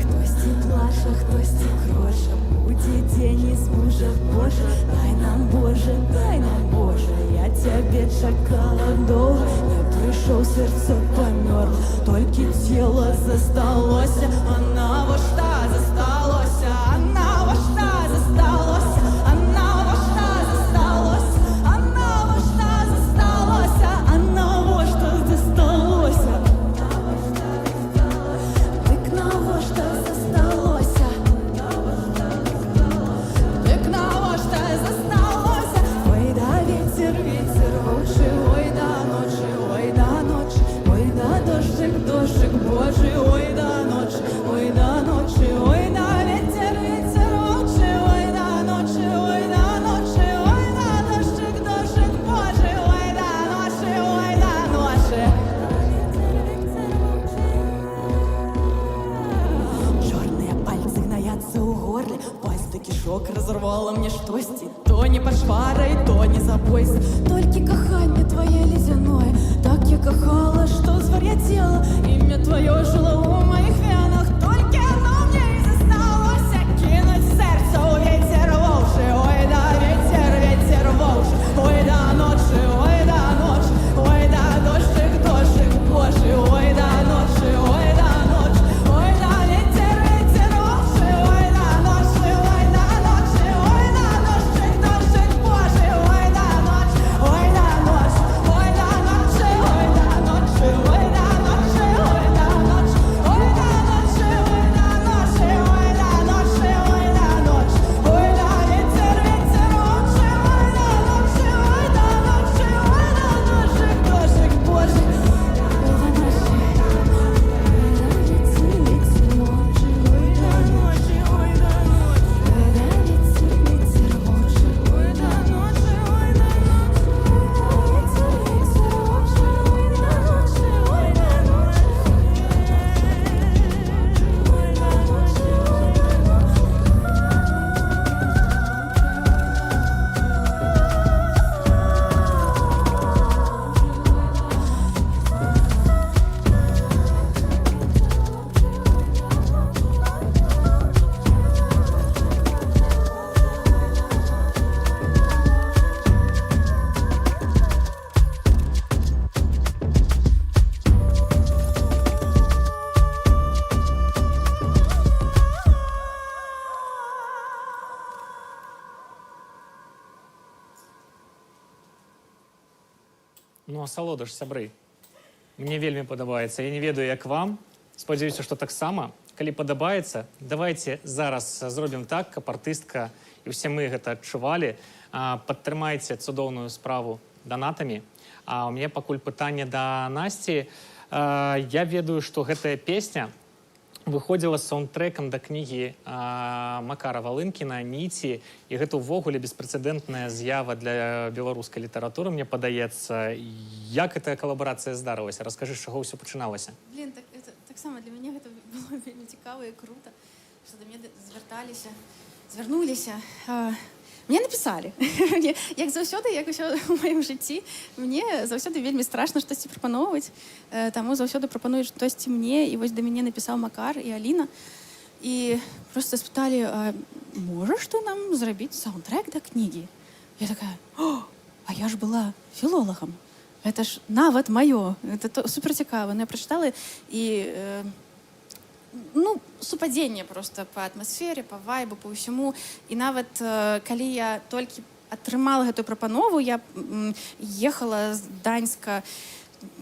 хтосьці плача, хтосьці кроша, буде день із мужа, Боже, дай нам, Боже, я тебе чекала довго, не прийшов, серце померло, тільки тіло засталося, а навошта засталося, а навошта засталося, а навошта засталося, а навошта засталося, а навошта засталося. Так навошта засталося, так навошта засталося. Ой, да вітер, вітер вовчий, ой, да ночі, ой, да ночі, ой, да дощик, дощик Божий, ой, да ночі, ой, да ночі, ой, да вітер, вітер вовчий, ой, да ночі, ой, да ночі, ой, да дощик, дощик Божий, ой, да ночі, ой, да ночі. Чорные пальцы гноятся у горла, пальцы кишок разорвало мне штости. То не пошварай, то не забойся, только кохание твое ледяное. Так я кохала, что звар'ятела, имя твое жило у моих венах. Только оно мне и засталось, кинуть сердце у ветер волши. Ой, да ветер, ветер волши, ой, да ночи, ой, да ночь, ой, да дождик, дождик Божий, ой, да ночи, ой, да ночь, ой, да ветер, ветер волши, ой, да ночи, ой, да ночи, ой, да дождик, дождик Божий, ой, да ночь, ой, да ночь, ой, да ночи, ой, да ночи, ой, да ночи, ой, да ночь, ой, да ночи, ой, да ночи, ой, да ночи, ой, да ночь, ой, да ветер, ветер волши, ой, да ночи, ой, да ночи, ой, да дождик, дождик Божий, ой, да ночи. Ну, асалода ж, сябры. Мне вельмі падабаецца. Я не ведаю, як вам. Спадзяюся, што таксама. Калі падабаецца, давайте зараз зробім так, каб артыстка і ўсе мы гэта адчувалі. Падтрымайце цудоўную справу донатамі. А у мяне пакуль пытанне да Насці. Я ведаю, што гэтая песня выходзіла з саундтрэкам да кнігі Макара Валынкіна «Ніці», і гэта ўвогуле беспрэцэдэнтная з'ява для беларускай літаратуры, мне падаецца. Як гэтая калабарацыя здарылася? Раскажы, з чаго ўсё пачыналася? Блин, таксама для мяне гэта было вельмі цікава і круто, што да мяне звярнуліся. Мне напісалі. Як заўсёды, як усё ў маім жыцці, мне заўсёды вельмі страшна штосьці прапаноўваць, таму заўсёды прапануюць штосьці мне, і вось да мяне напісаў Макар і Аліна, і проста спыталі, можаш ты нам зрабіць саундтрэк да кнігі? Я такая, а я ж была філолагам, гэта ж нават маё, гэта суперцікава. Я прачытала, і ну, супадзенне просто па атмасфере, па вайбу, па ўсяму. І нават калі я толькі атрымала гэтую прапанову, я ехала з Даньска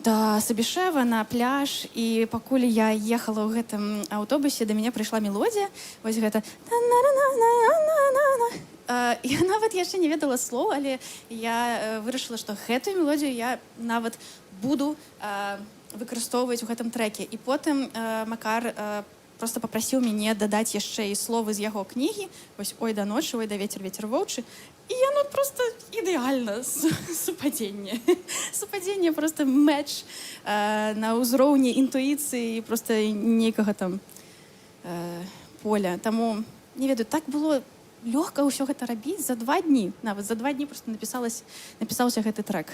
да Сабішэва на пляж, і пакуль я ехала ў гэтым аўтобусе, да мяне прыйшла мелодія, вось гэта. Я нават яшчэ не ведала слоў, але я вырашыла, што гэтую мелодію я нават буду выкарыстоўваць у гэтым трэке. І потым Макар просто папрасіў мяне дадаць яшчэ і словы з яго кнігі, вось «Ой да ночы», «Ой да ветер, ветер воўчы». І яно просто ідэальна, супадзенне. Супадзенне, просто мэч на ўзроўні інтуіцыі і просто нейкага там поля. Таму, не ведаю, так было лёгка ўсё гэта рабіць за 2 дні. Нават за 2 дні просто напісаўся гэты трек.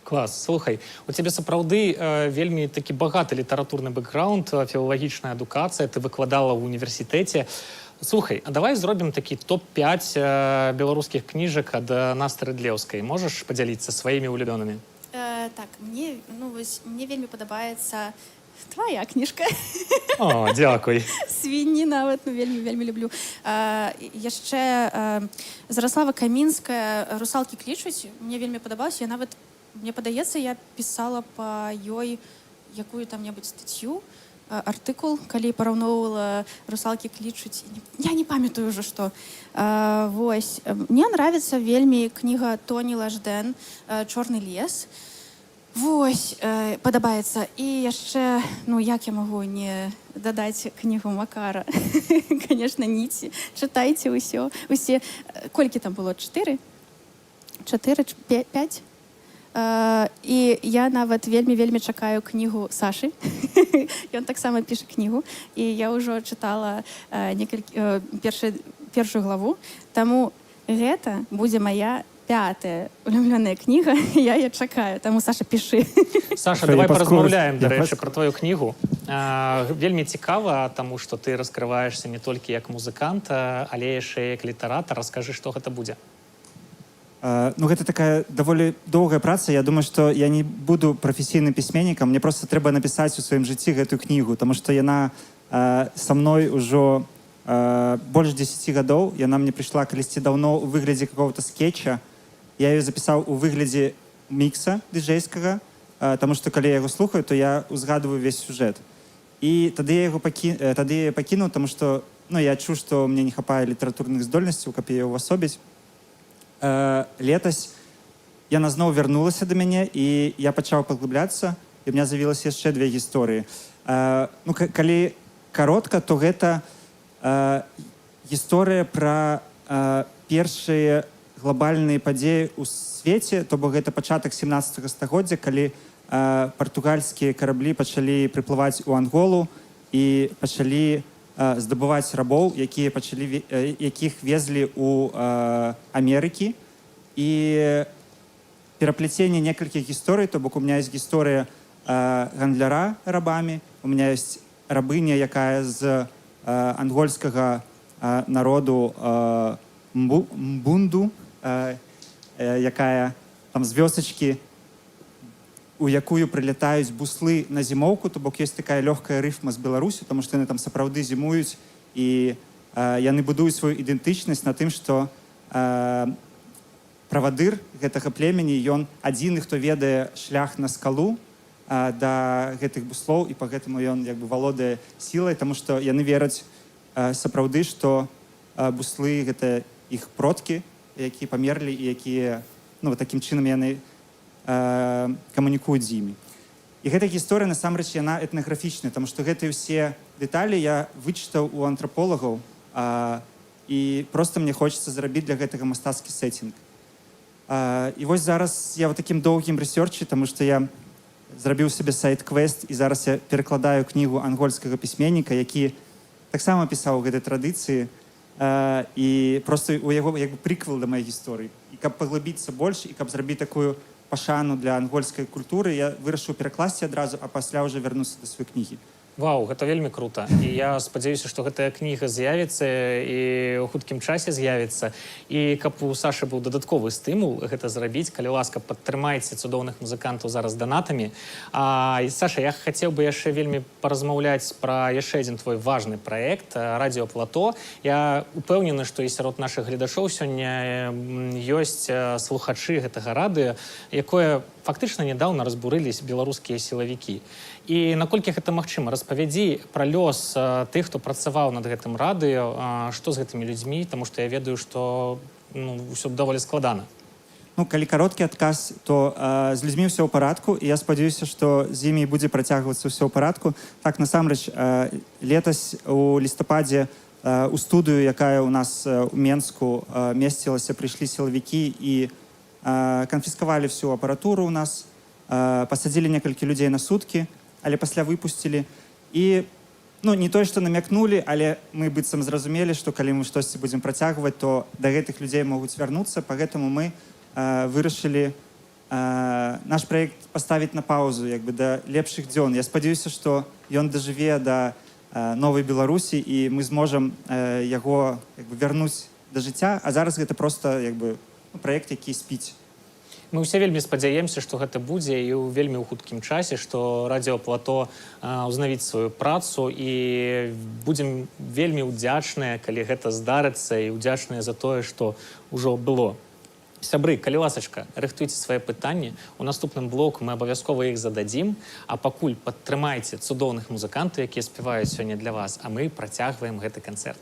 Клас, слухай, у цябе сапраўды вельмі такі багаты літаратурны бэкграунд, філалагічная адукацыя, ты выкладала ў універсітэце. Слухай, а давай зробім такі топ-5 беларускіх кніжак ад Насты Рыдлеўскай. Можаш падзяліцца сваімі улюбёнымі? Так, мне вельмі падабаецца твоя кніжка. О, дзякуй. Свінні нават, вельмі люблю. Яшчэ Зараслава Камінская «Русалкі клічуць». Мне вельмі падабалася. Я нават, мне падаецца, я пісала па ёй якую-там-небудзь статью, артыкул, калі параўноўвала «Русалкі клічуць». Я не памятаю ўжо, што. Вось. Мне нравіцца вельмі кніга Тоні Лажден «Чорны лес». Вось, падабаецца. І яшчэ, як я магу не дадаць кнігу Макара? Канешне, ніці. Чытайце ўсё. Усе, колькі там было? 4? 5? І я нават вельмі чакаю кнігу Сашы. Ён таксама піша кнігу. І я ўжо чытала першую главу. Таму гэта будзе моя 5-я улюбленая кніга, я яе чакаю, таму, Саша, пішы. Саша, давай паразмаўляем, дарэчы, пра твою кнігу. Вельмі цікава, таму што ты раскрываешься не толькі як музыкант, але яшчэ як літаратар. Раскажы, што гэта будзе. Гэта такая даволі доўгая праца. Я думаю, што я не буду прафесійным пісьменнікам, мне проста трэба напісаць у сваім жыцці гэтую кнігу, таму што яна са мной ўжо больш 10 гадоў. Яна мне прыйшла калісьці даўно ў выглядзе какого-то скетча. Я ее записал у выглядзе мікса дыджэйскага, таму што калі я яго слухаю, то я узгадываю весь сюжэт. І тады я пакінуў, таму што я чуў, што мне не хапае літаратурных здольнасцяў, каб яе ўвасобіць. Летась яна зноў вярнулася да мяне, і я пачаў паглыбляцца, і ў меня з'явілася яшчэ 2 гісторыі. Калі каротка, то гэта гісторыя пра першыя глобальныя падзеі ў свеце, то бок гэта пачатак 17 стагоддзя, калі партугальскія караблі пачалі прыплываць у Анголу і пачалі здабываць рабоў, якіх везлі ў Амерыкі. І перапляценне некалькіх гісторый, то бок у меня ёсць гісторыя гандляра рабамі, у меня ёсць рабыня, якая з ангольскага народу Мбунду, якая там з вёсачкі, у якую прылятаюць буслы на зімоўку, то бок ёсць такая лёгкая рыфма з Беларусю, таму што яны там сапраўды зімуюць, і яны будуюць сваю ідэнтычнасць на тым, што правадыр гэтага племені, ён адзіны, хто ведае шлях на скалу да гэтых буслоў, і па гэтаму ён валодае сілай, таму што яны вераць сапраўды, што буслы гэта іх продкі, якія памерлі і якія такім чынам яны камунікуюць з імі. І гэта гісторыя, насамрэч, яна этнаграфічная, таму што гэтыя ўсе дэталі я вычытаў у антраполагаў, і проста мне хочацца зрабіць для гэтага мастацкі сеттинг. І вось зараз я ў такім доўгім рэсёрчы, таму што я зрабіў сабе сайт-квест, і зараз я перакладаю кнігу ангольскага пісьменніка, які таксама пісаў у гэтай традыцыі, і просто у яго прыквел да маёй гісторыі. І каб паглыбіцца больш, і каб зрабіць такую пашану для ангольскай культуры, я вырашыў перакласці адразу, а пасля ўжо вярнуцца да сваёй кнігі. Вау, гэта вельмі крута. І я спадзяюся, што гэтая кніга з'явіцца і ў хуткім часе з'явіцца. І каб у Сашы быў дадатковы стымул гэта зрабіць, калі ласка, падтрымайце цудоўных музыкантаў зараз данатамі. І, Саша, я хацеў бы яшчэ вельмі паразмаўляць пра яшчэ адзін твой важны праект «Радіо Плато». Я упэўнены, што і сярод нашых гледачоў сёння ёсць слухачы гэтага радыё, якое фактычна нядаўна разбурылись беларускія сілавікі. І наколькі гэта магчыма, распавядзі пра лёс тых, хто працаваў над гэтым радыё, што з гэтымі людзьмі, таму што я ведаю, што ўсё даволі складана. Калі кароткі адказ, то з людзьмі ўсё ў парадку, і я спадзяюся, што з імі будзе працягвацца ўсё ў парадку. Так, насамрэч, летась у лістападзе у студыю, якая ў нас у Менску месцілася, прыйшлі сілавікі і канфіскавалі всю апаратуру ў нас, пасадзілі некалькі людзей на суткі, але пасля выпусцілі. І ну, не тое, што намякнулі, але мы быццам зразумелі, што калі мы штосьці будзем працягваць, то да гэтых людзей могуць вярнуцца, пагэтаму мы вырашылі наш праект паставіць на паузу, як бы да лепшых дзён. Я спадзяюся, што ён дажыве да новай Беларусі, і мы зможам яго як бы вярнуць да жыцця, а зараз гэта проста як бы праект, які спіць. Мы ўсе вельмі спадзяемся, што гэта будзе і ў вельмі ў хуткім часе, што радыё Плато ўзнавіць сваю працу, і будзем вельмі ўдзячныя, калі гэта здарыцца, і ўдзячныя за тое, што ўжо было. Сябры, калі ласачка, рыхтуйце свае пытанні. У наступным блоку мы абавязкова іх зададзім, а пакуль падтрымайце цудоўных музыкантаў, якія спяваюць сёння для вас, а мы працягваем гэты канцэрт.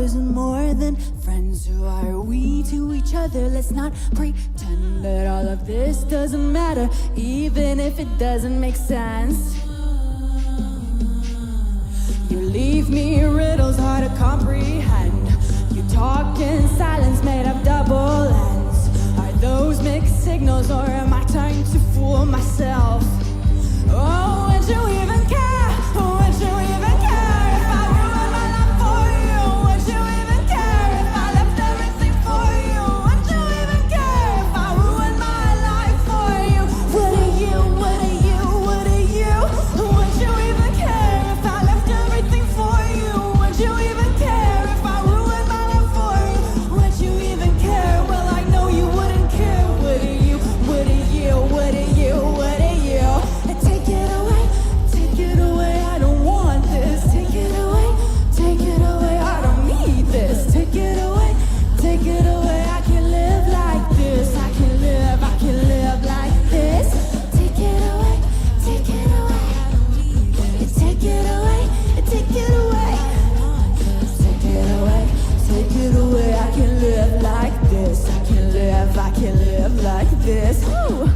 lovers and more than friends. Who are we to each other? Let's not pretend that all of this doesn't matter, even if it doesn't make sense. You leave me riddles hard to comprehend. You talk in silence made of double ends. Are those mixed signals, or am I trying to fool myself? Oh, would you even care? Would you even care if I ruined my life for you? Would you even care if I left everything for you? Would you even care if I ruined my life for you? Would you, would you, would you? Would you even care if I left everything for you? Would you even care if I ruined my life for you? Would you even care? Well, I know you wouldn't care, would you? Would you, would you, would you? Take it away, take it away, I don't want this. Take it away, I don't need this. Take it away, I can live like this. I can live like this. Take it away, take it away, I don't need this. Take it away, take it away, take it away, take it away, I can live like this. I can live like this. Woo!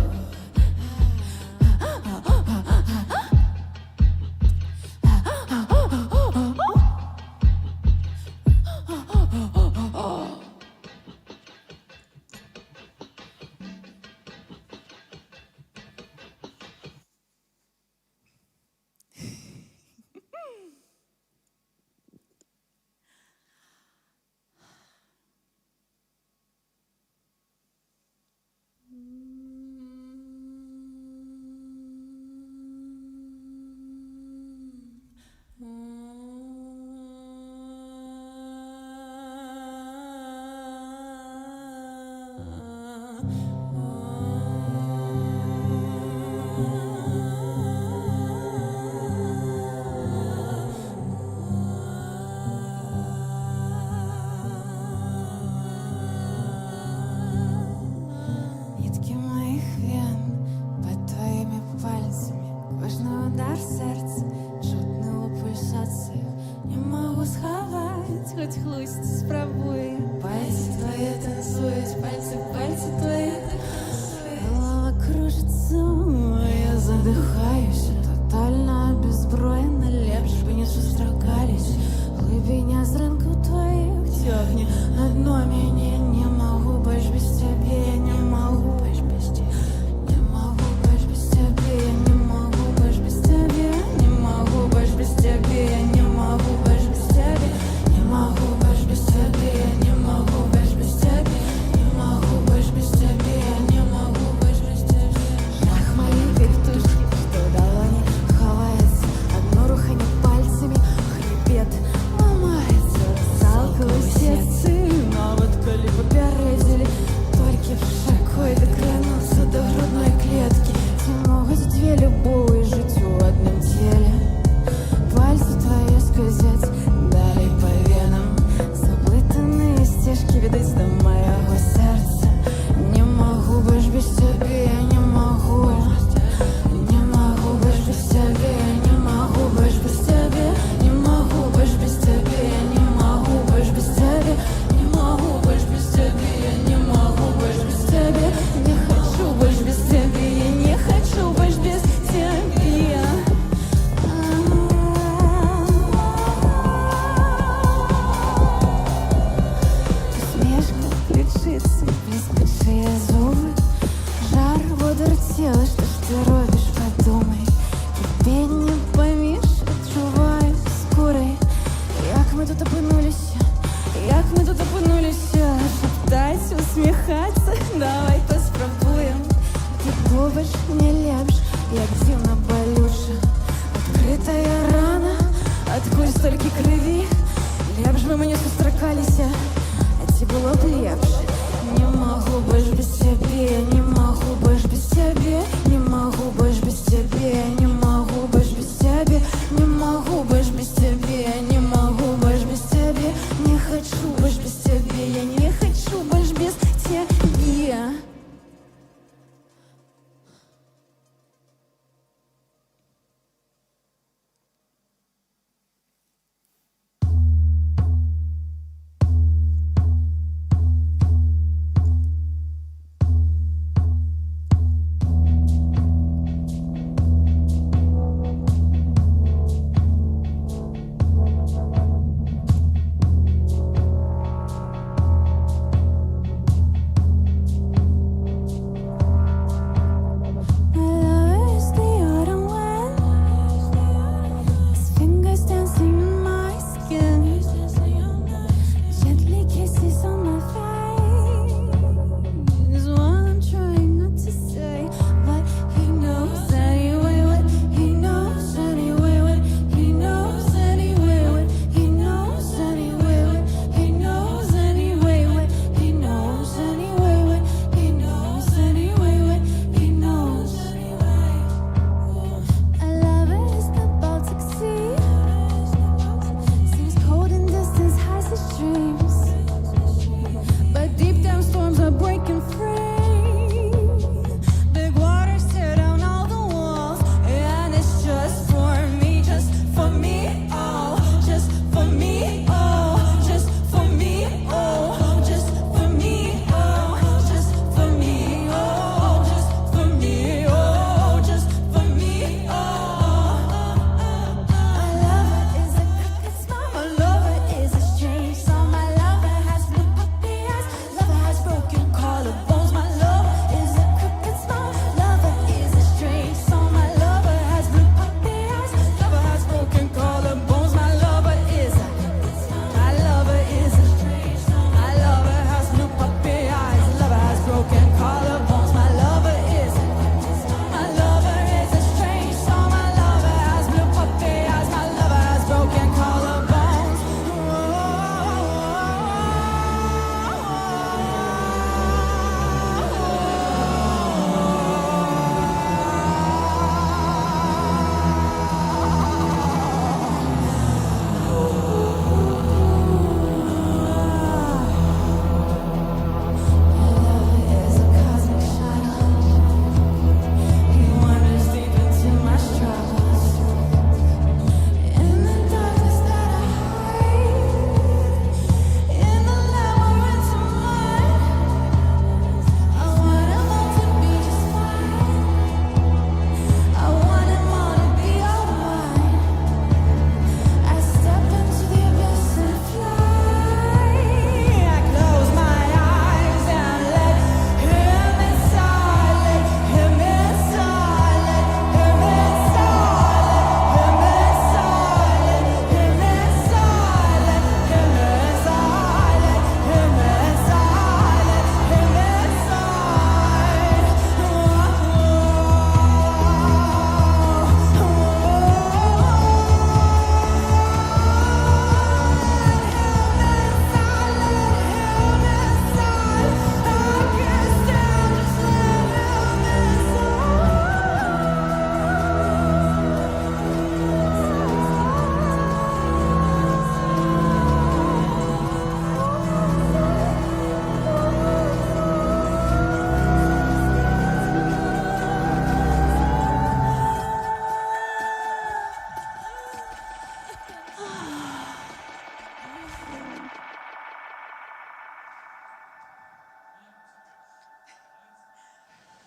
Нитки моих вен под твоими пальцами, кожний удар серця, чутно у пульсації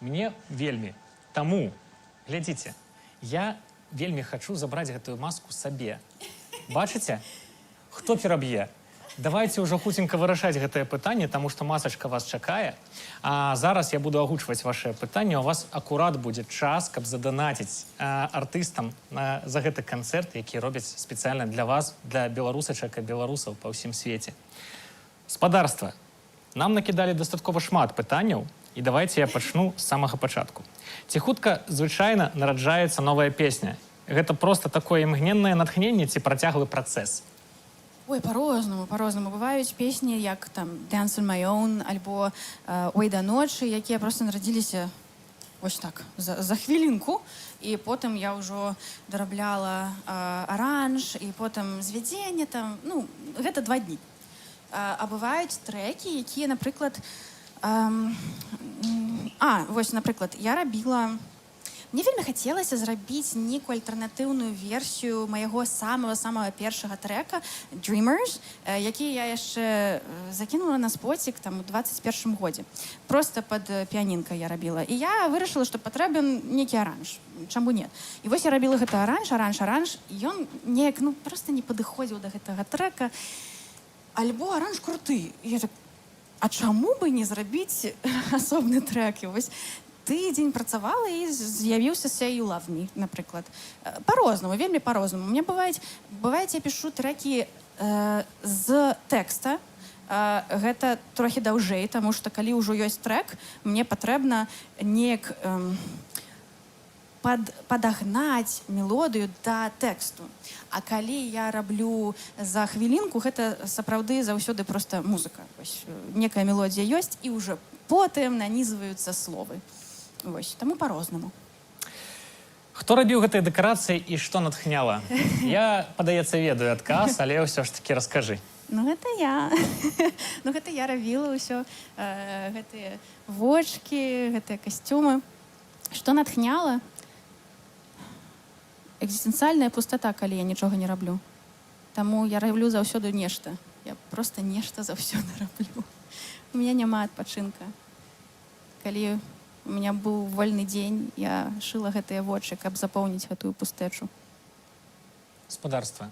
Мне вельмі. Таму, глядзіце, я вельмі хачу забраць гэтую маску сабе. Бачыце? Хто пераб'е? Давайте ўжо хуценька вырашаць гэтае пытанне, таму што масачка вас чакае. А зараз я буду агучваць вашыя пытанні. У вас акурат будзе час, каб заданаціць артыстам за гэты канцэрт, які робяць спецыяльна для вас, для беларусачак і беларусаў па ўсім свеце. Спадарства, нам накідалі дастаткова шмат пытанняў, і давайте я пачну з самага пачатку. Ці хутка звычайна нараджаецца новая песня? Гэта проста такое імгненнае натхненне ці працяглы працэс? Ой, по-рознаму, по-рознаму. Бываюць песні, як там «Dance on my own» альбо «Ой да ночы», якія проста нарадзіліся вось так, за хвілінку. І потым я ўжо дарабляла аранж, і потым звядзенне там, ну, гэта 2 дні. А бываюць трэкі, якія, напрыклад, вось, напрыклад, я рабіла... Мне вельмі хацелася зрабіць нейкую альтэрнатыўную версію майго самага першага трэка «Dreamers», які я яшчэ закінула на споцік там у 21 годзе. Проста пад піянінка я рабіла. І я вырашыла, што патрэбен нейкі аранж. Чаму не? І вось я рабіла гэты аранж, і ён неяк, ну, проста не падыходзіў да гэтага трэка. Альбо аранж круты. І я так, а чаму бы не зрабіць асобны трэк? І вось тыдзень працавала і з'явіўся «Say You Love Me», напрыклад. Па-рознаму, вельмі па-рознаму. Мне бывае, я пішу трэкі з тэкста. Гэта трохі даўжэй, таму што калі ўжо ёсць трэк, мне патрэбна неяк падагнаць мелодыю да тэксту. А калі я раблю за хвілінку, гэта сапраўды заўсёды проста музыка. Некая мелодія ёсць, і ўжо потым нанізваюцца словы. Вось, таму па-рознаму. Хто рабіў гэтыя дэкарацыі і што натхняла? Я, падаецца, ведаю адказ, але ўсё ж такі раскажы. Ну, гэта я. Ну, гэта я рабіла ўсё. Гэтыя вочкі, гэтыя касцюмы. Што натхняла? Экзістэнцыяльная пустата, калі я нічога не раблю. Таму я раблю заўсёды нешта. Я проста нешта заўсёды раблю. У мяне няма адпачынка. Калі у меня быў вольны дзень, я шыла гэтыя вочы, каб запоўніць гэтую пустэчу. Спадарства,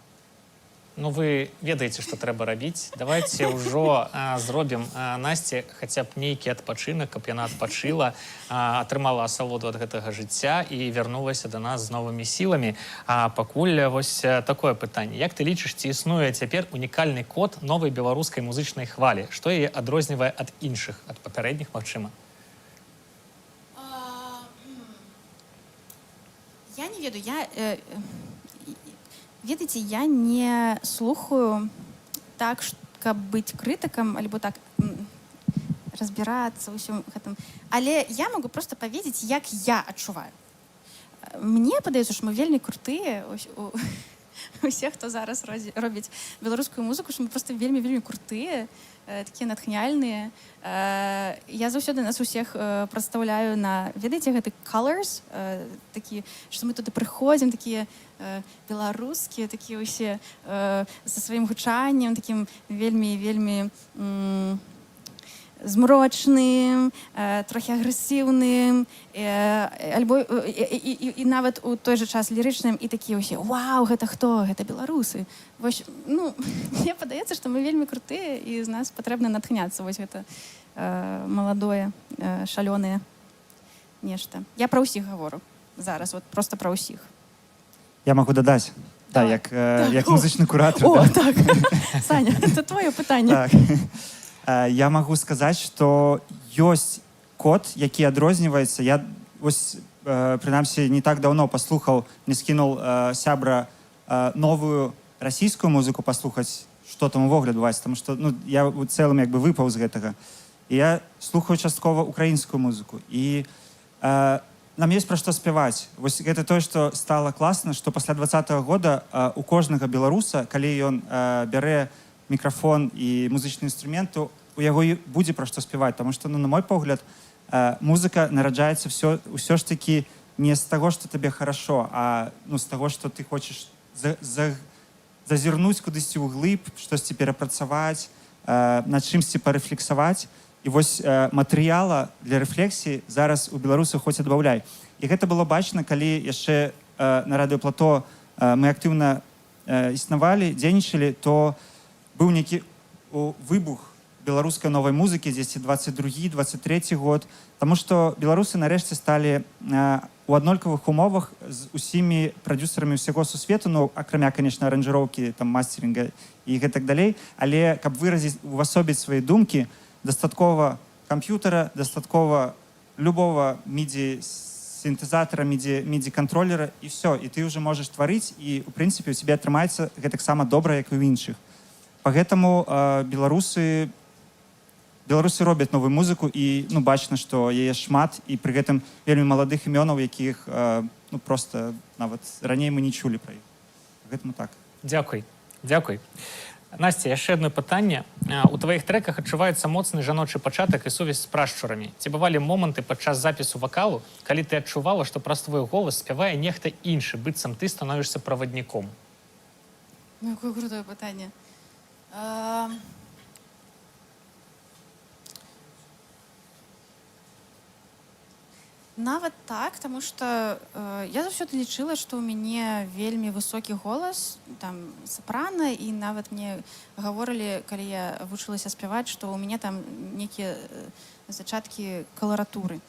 ну вы ведаеце, што трэба рабіць. Давайте ўжо зробім Насці хаця б нейкі адпачынак, каб яна адпачыла, атрымала асалоду ад гэтага жыцця і вярнулася да нас з новымі сіламі. А пакуль вось такое пытанне. Як ты лічыш, ці існуе цяпер унікальны код новай беларускай музычнай хвалі? Што яе адрознівае ад іншых, ад папярэдніх, магчыма? Я не ведаю, ведаеце, я не слухаю так, каб быць крытыкам, альбо так разбірацца ўсім гэтым. Але я могу просто паведзіць, як я адчуваю. Мне падаецца, што мы вельмі крутыя, усе, хто зараз робіць беларускую музыку, што мы просто вельмі крутыя, такія натхняльныя. Я заўсёды нас усіх прадстаўляю на, ведаеце, гэты colors, такі, што мы туды прыходзім, такія беларускія, такія ўсе са сваім гучаннем, такім вельмі змрочным, трохі агрэсіўным, альбо і нават у той жа час лірычным, і такія ўсе, вау, гэта хто? Гэта беларусы. Вось, ну, мне падаецца, што мы вельмі крутыя, і з нас патрэбна натхняцца. Вось гэта маладое, шалёнае нешта. Я пра ўсіх гавору зараз, вот проста пра ўсіх. Я магу дадаць. Да, як музычны куратар. О, так. Саня, это твоё пытанне. Так. Я магу сказаць, што ёсць код, які адрозніваецца. Я вось, прынамсі, не так даўно паслухаў, мне скінуў сябра новую расійскую музыку паслухаць, што там увогуле адбываецца, таму што я ў цэлым як бы выпаў з гэтага. І я слухаю часткова украінскую музыку. І нам ёсць пра што спяваць. Вось гэта тое, што стала класна, што пасля 20-го года у кожнага беларуса, калі ён бярэ мікрафон і музычны інструмент, у яго будзе пра што спяваць, таму што, на мой погляд, музыка нараджаецца ўсё ж такі не з таго, што табе хорошо, а з таго, што ты хочаш зазірнуць кудысьці ўглыб, штосьці перапрацаваць, над чымсьці парэфлексаваць. І вось матэрыяла для рэфлексіі зараз у беларусаў хоць адбаўляй. І гэта было бачна, калі яшчэ на радыё Плато мы актыўна існавалі, дзейнічалі, то быў нейкі выбух беларускай новай музыкі, дзесьці 22-23 год, таму што беларусы нарэшце сталі у аднолькавых умовах з усімі прадюсерамі ўсяго сусвету, ну, акрамя, конечно, аранжыроўкі, там, мастерінга і гэтак далей, але каб выразіць, увасобіць свае думкі, дастаткова камп'ютара, дастаткова любого міді-сінтэзатара, міді-кантролера, і все, і ты ўжо можаш тварыць, і, у прынцыпе, у тебе атрымаецца гэтаксама добра, як і ў іншых. Пагэтаму беларусы робяць новую музыку, і ну, бачна, што яе шмат, і пры гэтым вельмі маладых імёнаў, якіх ну, проста нават раней мы не чулі пра іх. Гэтаму так. Дзякуй. Насця, яшчэ одно пытанне. У тваіх трэках адчуваецца моцны жаночы пачатак і сувязь з прашчурамі. Ці бывалі моманты падчас запісу вакалу, калі ты адчувала, што праз твой голас спявае нехта іншы, быццам ты становішся правадніком? Ну, якое крутое пытанне. Нават так, таму што я заўсёды лічыла, што ў мяне вельмі высокі голас, там сапрана, і нават мне гаворылі, калі я вучылася спяваць, што ў мяне там нейкія зачаткі каларатуры.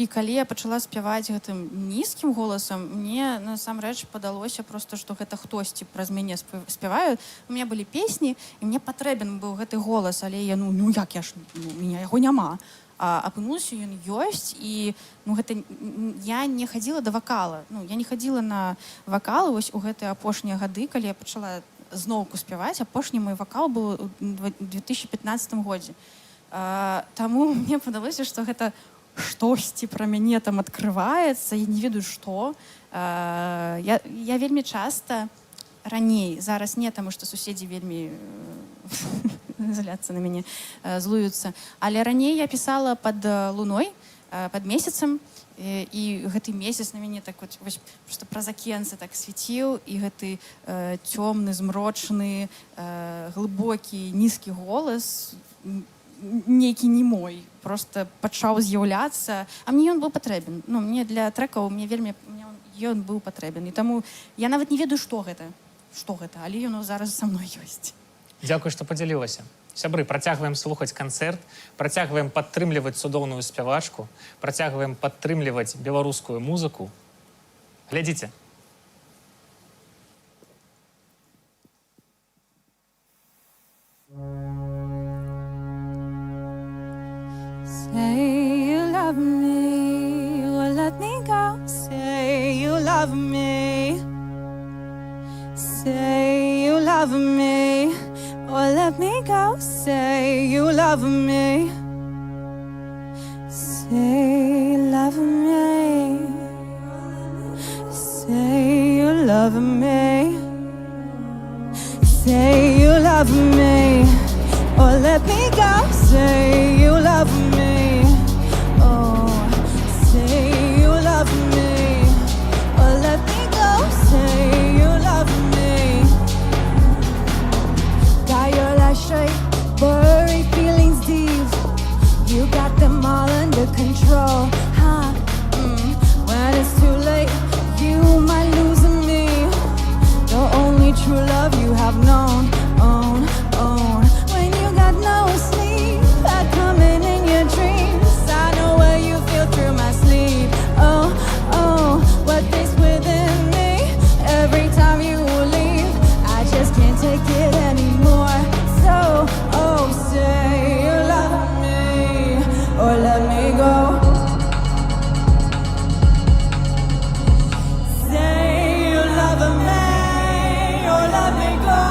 І калі я пачала спяваць гэтым нізкім голасам, мне насамрэч падалося проста, што гэта хтосьці праз мяне спяваюць. У мяне былі песні, і мне патрэбен быў гэты голас, але я, ну як я ж, у мяне яго няма. А апынулася ён ёсць, і ну, гэта, я не хадзіла да вакала. Ну, я не хадзіла на вакал вось у гэтыя апошнія гады, калі я пачала зноўку спяваць. Апошні мой вакал быў у 2015 годзе. Таму мне падалося, што гэта штосьці пра мяне там адкрываецца, я не ведаю што. Я вельмі часта раней, зараз не, таму што суседзі вельмі зляцца на мяне, злуюцца. Але раней я пісала пад луной, пад месяцам, і гэты месяц на мяне так вось проста праз акенца так свяціў, і гэты цёмны, змрочны, глыбокі, нізкі голас, нейкі не мой, проста пачаў з'яўляцца, а мне ён быў патрэбен. Ну, мне для трэкаў ён быў патрэбен. І таму я нават не ведаю, што гэта, але ён зараз са мной ёсць. Дзякуй, што падзялілася. Сябры, працягваем слухаць канцэрт, працягваем падтрымліваць цудоўную спявачку, працягваем падтрымліваць беларускую музыку. Глядзіце. Say you love me, or let me go. Say you love me. Say you love me, or let me go. Say you love me. Say you love me. Say you love me. Say you love me, or let me go. Say you love me. Oh, say you love me, or let me go. Say you love me. Got your life straight, buried feelings deep. You got them all under control, huh? When it's too late, you might lose me. The only true love you have known, own. When you got no sleep, I come in your dreams. I know where you feel through my sleep. Oh, what is within me? Every time you leave, I just can't take it anymore. So, say you love me, or let me go. Say you love me, or let me go.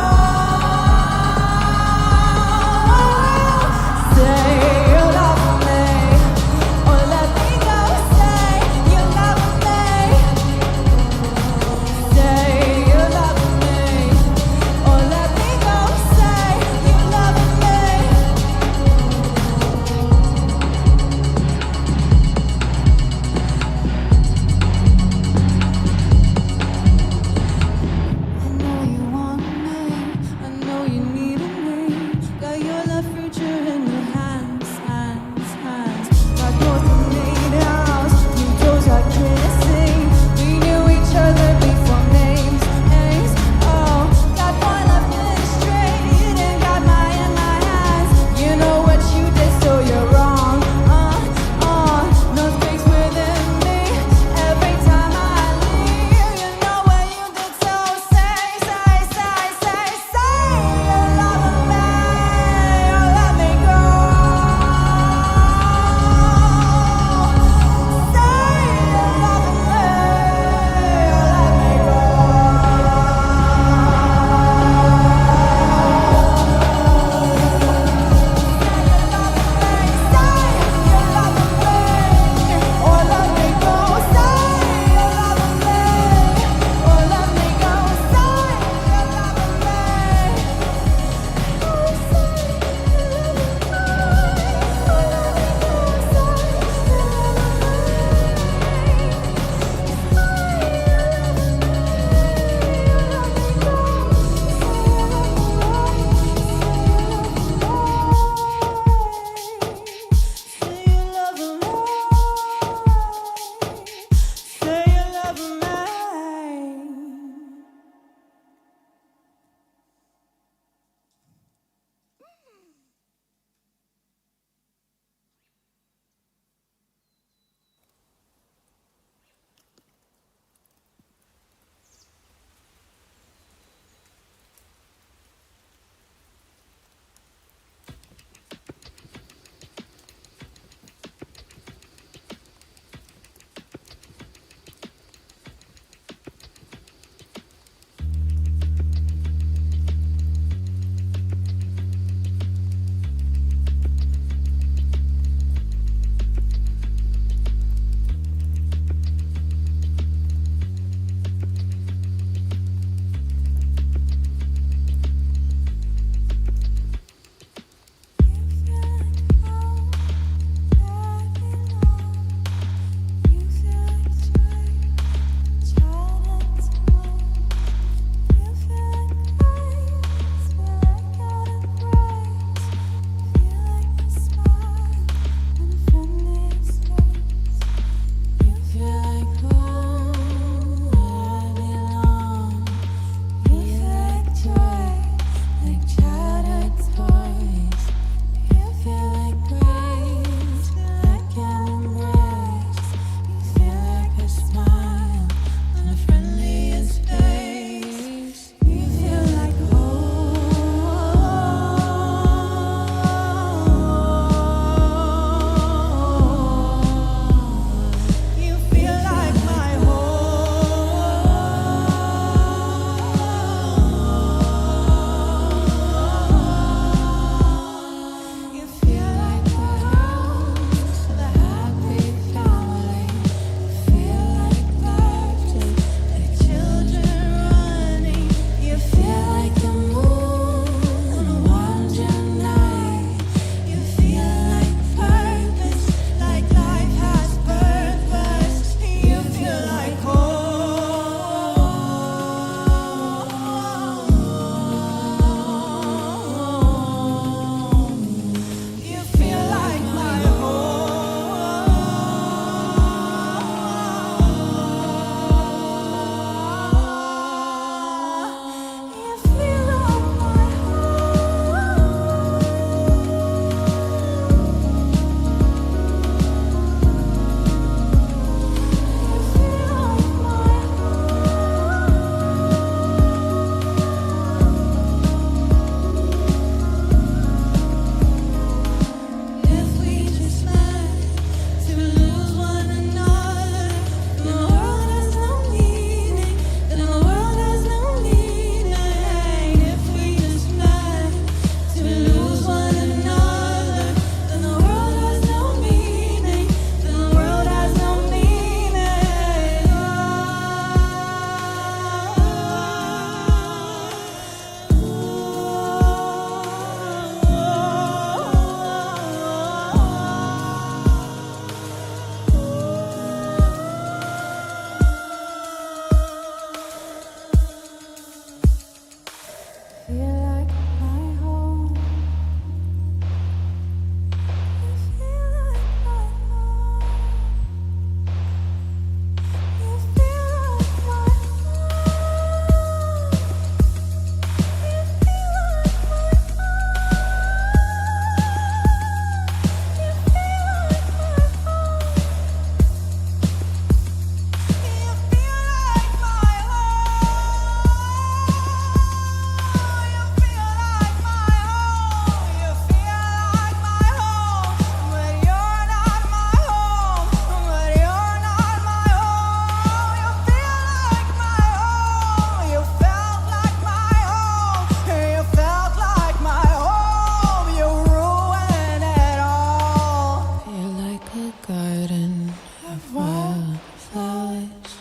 wildflowers.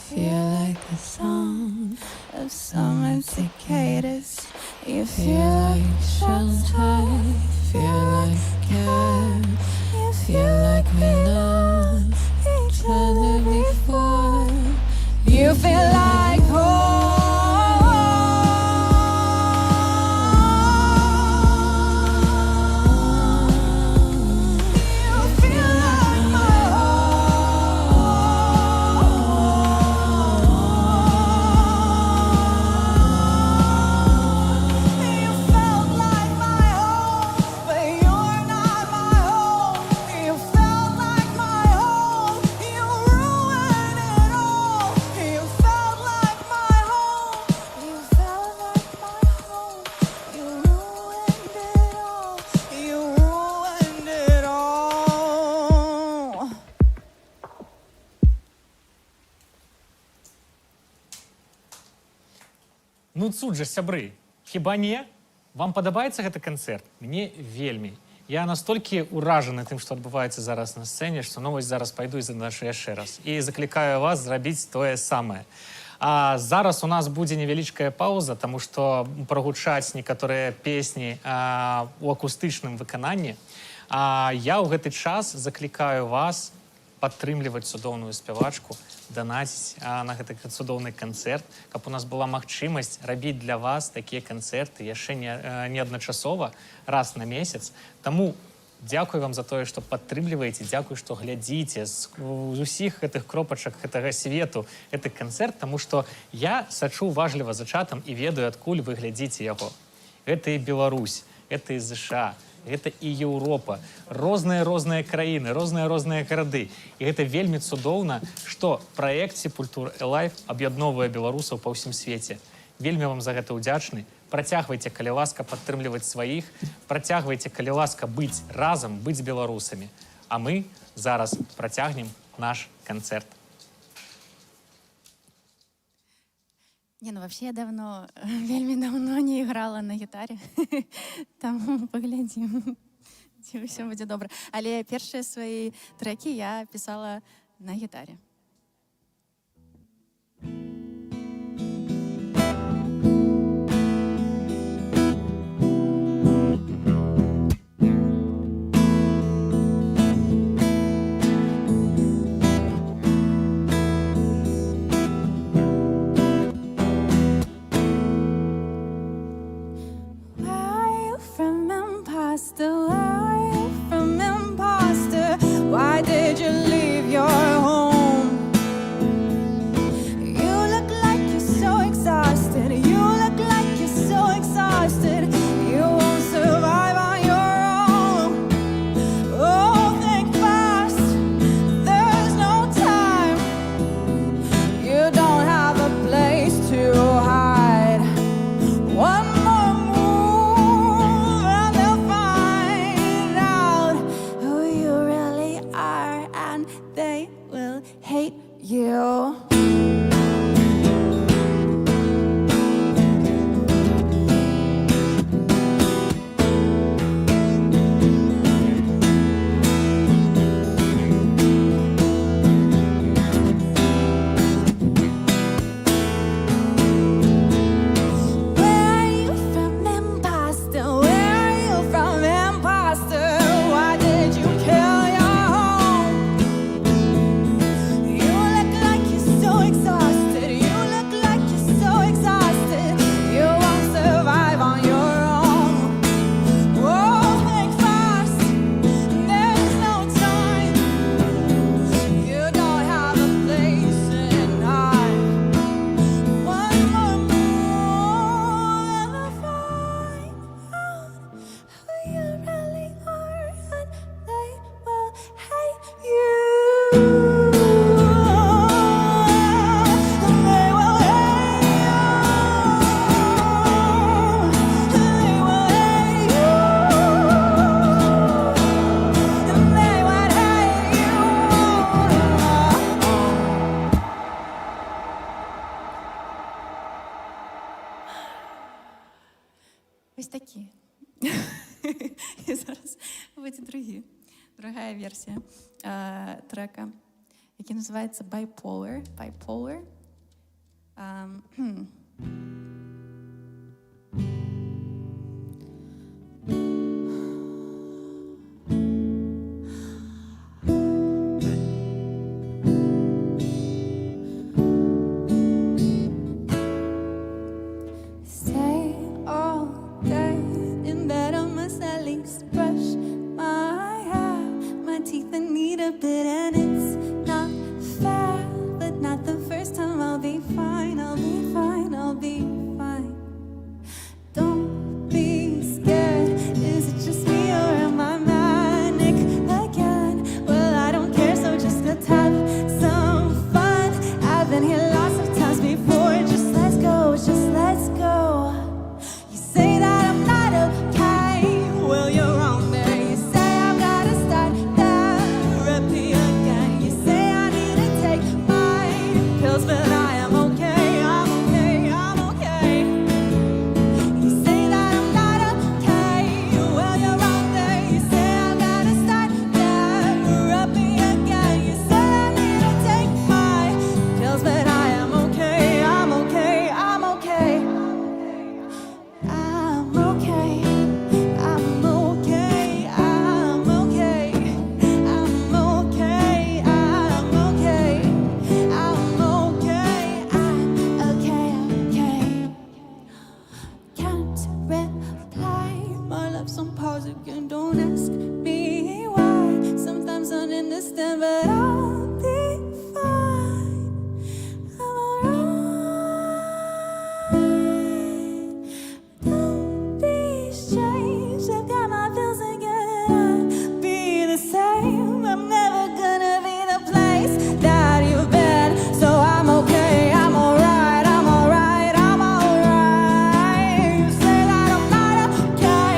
Feel like the sound of summer cicadas. You feel like shelter. Feel like care. You feel like we loved each other before. You feel like home. Ну цуд жа, сябры, хіба не? Вам падабаецца гэты канцэрт? Мне вельмі. Я настолькі ўражаны тым, што адбываецца зараз на сцэне, што ну вось зараз пайду і занашу яшчэ раз. І заклікаю вас зрабіць тое самае. А зараз у нас будзе невялічкая пауза, таму што прагучаць некаторыя песні у акустычным выкананні. А я ў гэты час заклікаю вас падтрымліваць цудоўную спявачку, данаціць на гэты цудоўны канцэрт, каб у нас была магчымасць рабіць для вас такія канцэрты яшчэ не адначасова, раз на месяц. Таму дзякуй вам за тое, што падтрымліваеце, дзякуй, што глядзіце з усіх гэтых кропачак гэтага свету гэты канцэрт, таму што я сачу уважліва за чатам і ведаю, адкуль вы глядзіце яго. Гэта і Беларусь, гэта і ЗША, гэта і Еўропа, розныя краіны, розныя гарады. І гэта вельмі цудоўна, што праект Sepultura Alive аб'ядноўвае беларусаў па ўсім свеце. Вельмі вам за гэта ўдзячны. Працягвайце, калі ласка, падтрымліваць сваіх, працягвайце, калі ласка, быць разам, быць беларусамі. А мы зараз працягнем наш канцэрт. Не, ну вообще я вельмі давно не играла на гітарі, таму паглядзім, ці ўсё будзе добра. Але першыя свае трэкі я пісала на гітарі. Still are you from imposter? Why did you leave your home? You look like you're so exhausted. You look like you're so exhausted. You won't survive on your own. Oh, think fast. There's no time. You don't have a place to hide. One more move and they'll find out who you really are, and they will hate you. Where are you from, imposter? Where are you from, imposter? Why did you kill your home? You look like you're so exhausted. You look like you're so exhausted. You won't survive on your own. Oh, think fast. There's no time. You don't have a place in hide. One more move and they'll find out who you really are, and they will hate you. And they will hate you. They will hate you. And they would hate you. Ось такі. І зараз буде другая версія трека. який називається Bipolar. Bipolar. Stay all day in bed, I must at least brush my hair. My teeth I need a bit, and it's not fair, but not the first time. I'll be fine, I'll be fine, I'll be fine. Don't be scared, is it just me or am I manic again? Well, I don't care, so just let's have some fun. I've been here lots of times before, just let's go, just let's go. You say that I'm not okay, well, you're wrong there. You say I've gotta start therapy again. You say I need to take my pills, but I am okay, I'm okay, I'm okay. You say that I'm not okay, well, you're wrong there. You say I've gotta start therapy again. You say I need to take my pills, but I am okay, I'm okay, I'm okay. I'm okay, I'm okay, I'm okay, I'm okay, I'm okay, I'm okay, okay. Can't reply, my love's on pause again, don't ask me why. Sometimes I don't understand, but I'll be fine. I'm alright. Don't be strange, I've got my pills again. I'll be the same, I'm never gonna be the place that you've been. So I'm okay, I'm alright, I'm alright, I'm alright. You say that I'm not okay,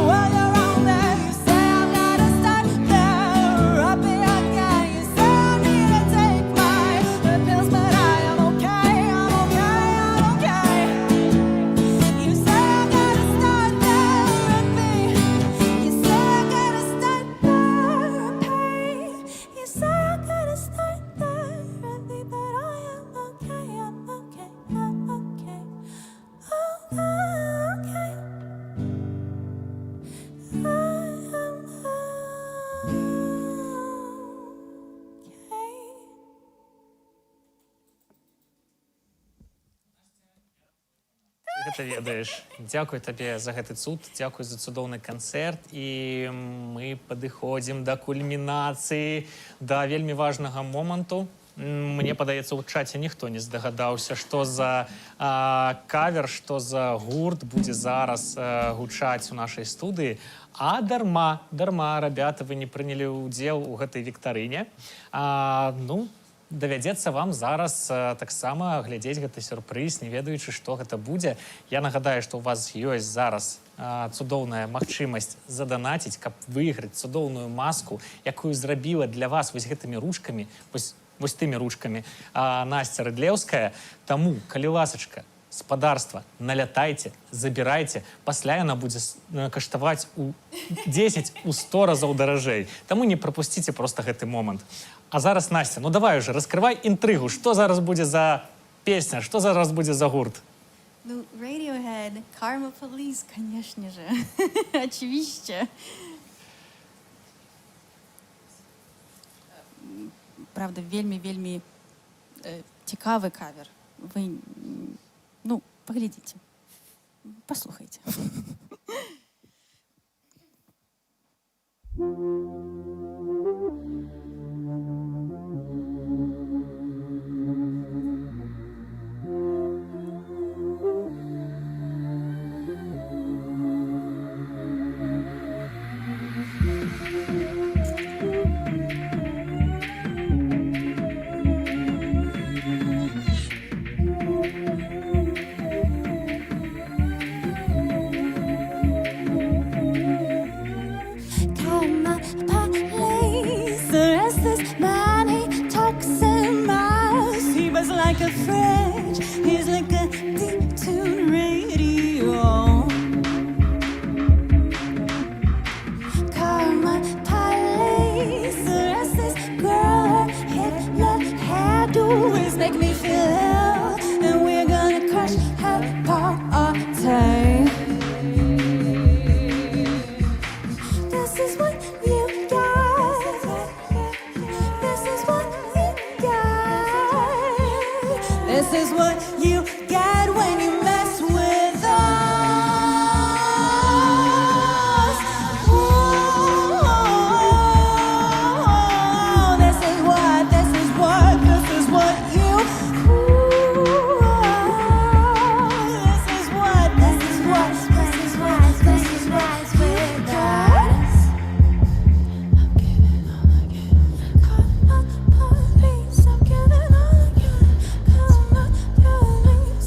well, you're wrong there. You say I've gotta start therapy again. You say I need to take my pills, but I am okay, I'm okay, I'm okay. You say I gotta start therapy. You say I gotta start therapy. You say I gotta start therapy, but I am okay, I'm okay, I'm okay. Oh, okay. I am okay. Ты гэта ведаеш. Дзякуй табе за гэты цуд, дзякуй за цудоўны канцэрт. І мы падыходзім да кульмінацыі, да вельмі важнага моманту. Мне падаецца, у чаце ніхто не здагадаўся, што за кавер, што за гурт будзе зараз гучаць у нашай студыі. А дарма, рабята, вы не прынялі ўдзел у гэтай віктарыне. Давядзецца вам зараз таксама глядзець гэты сюрпрыз, не ведаючы, што гэта будзе. Я нагадаю, што ў вас ёсць зараз цудоўная магчымасць заданаціць, каб выйграць цудоўную маску, якую зрабіла для вас вось гэтымі ручкамі, вось тымі ручкамі Насця Рыдлеўская. Таму, калі ласачка, спадарства, налятайце, забірайце, пасля яна будзе каштаваць у 10, у 100 разоў даражэй. Таму не прапусціце проста гэты момант. А зараз, Настя, ну давай уже, раскрывай інтрыгу. Што зараз будзе за песня, што зараз будзе за гурт? Ну, Radiohead, Karma Police, конечно же. Очевидно. Правда, вельмі цікавы кавер. Вы, ну, поглядите, послухайте. Karma police, the restless man, he talks in miles. He was like a fridge, he's like a detuned radio. Karma police, the restless girl, her hit This is what you get when you mess with us. Ooh, this is what you. This is what. This is what. With us. I'm giving all I got. Call my police.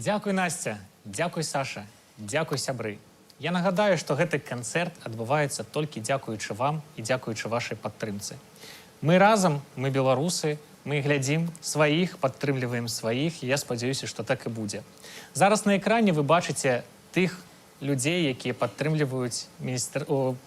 Дзякуй, Настя, дзякуй, Саша, дзякуй, сябры. Я нагадаю, што гэты канцэрт адбываецца толькі дзякуючы вам і дзякуючы вашай падтрымцы. Мы разам, мы беларусы, мы глядзім сваіх, падтрымліваем сваіх, і я спадзяюся, што так і будзе. Зараз на экране вы бачыце тых людзей, якія падтрымліваюць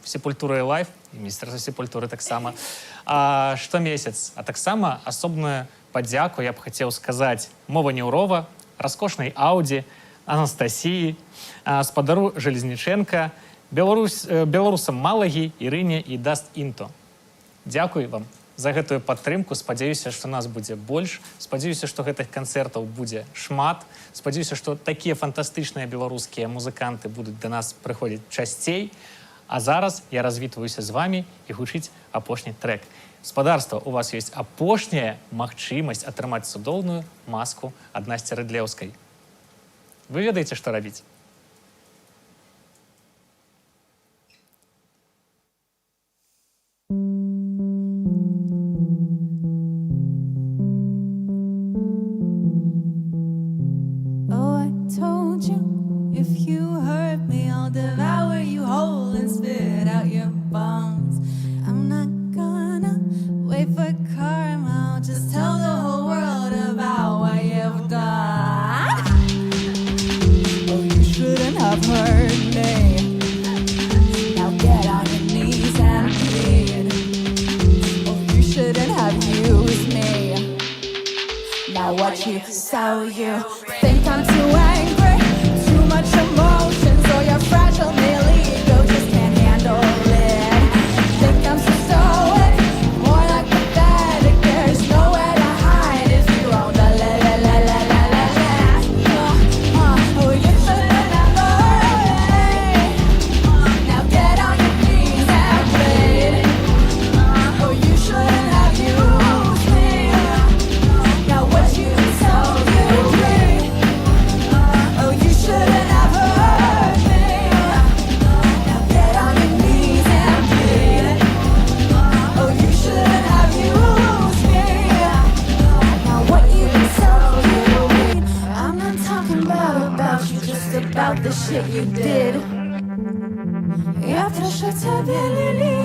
сепультуру Элайф, і міністэрства сепультуры таксама, штомесяц. А таксама асобную падзяку я б хацеў сказаць Мова Неўрова, раскошнай Ауді, Анастасіі, спадару Железніченка, беларусам Малагі, Ірыне і Даст Інто. Дзякуй вам за гэтую падтрымку. Спадзяюся, што нас будзе больш. Спадзяюся, што гэтых канцэртаў будзе шмат. Спадзяюся, што такія фантастычныя беларускія музыканты будуць да нас прыходзіць часцей. А зараз я развітваюся з вамі і гучыць апошні трэк. Спадарства, у вас ёсць апошняя магчымасць атрымаць цудоўную маску ад Насці Рыдлеўскай. Вы ведаеце, што рабіць? Oh, I told you, if you hurt me, I'll devour you whole and spit out your bones. I'm not gonna wait for karma, I'll just tell the whole world about what you've done. Oh, you shouldn't have hurt me. Now get on your knees and plead. Oh, you shouldn't have used me. Now what you so you think I'm too angry, too much emotion, so you're fragile, nearly ego just can't handle it. Think I'm so stoic, more like pathetic. There's nowhere to hide if you own the la la la la la la la. Oh, you shouldn't have hurt me. Now get on your knees and plead. Oh, you shouldn't have used me. Now what you so you bleed. Oh, you shouldn't have hurt me. Now get on your knees and plead. Oh, you shouldn't have used me. Now what you so you bleed. I'm not talking about you, just about the shit you did. Я прошу тебя, Лили.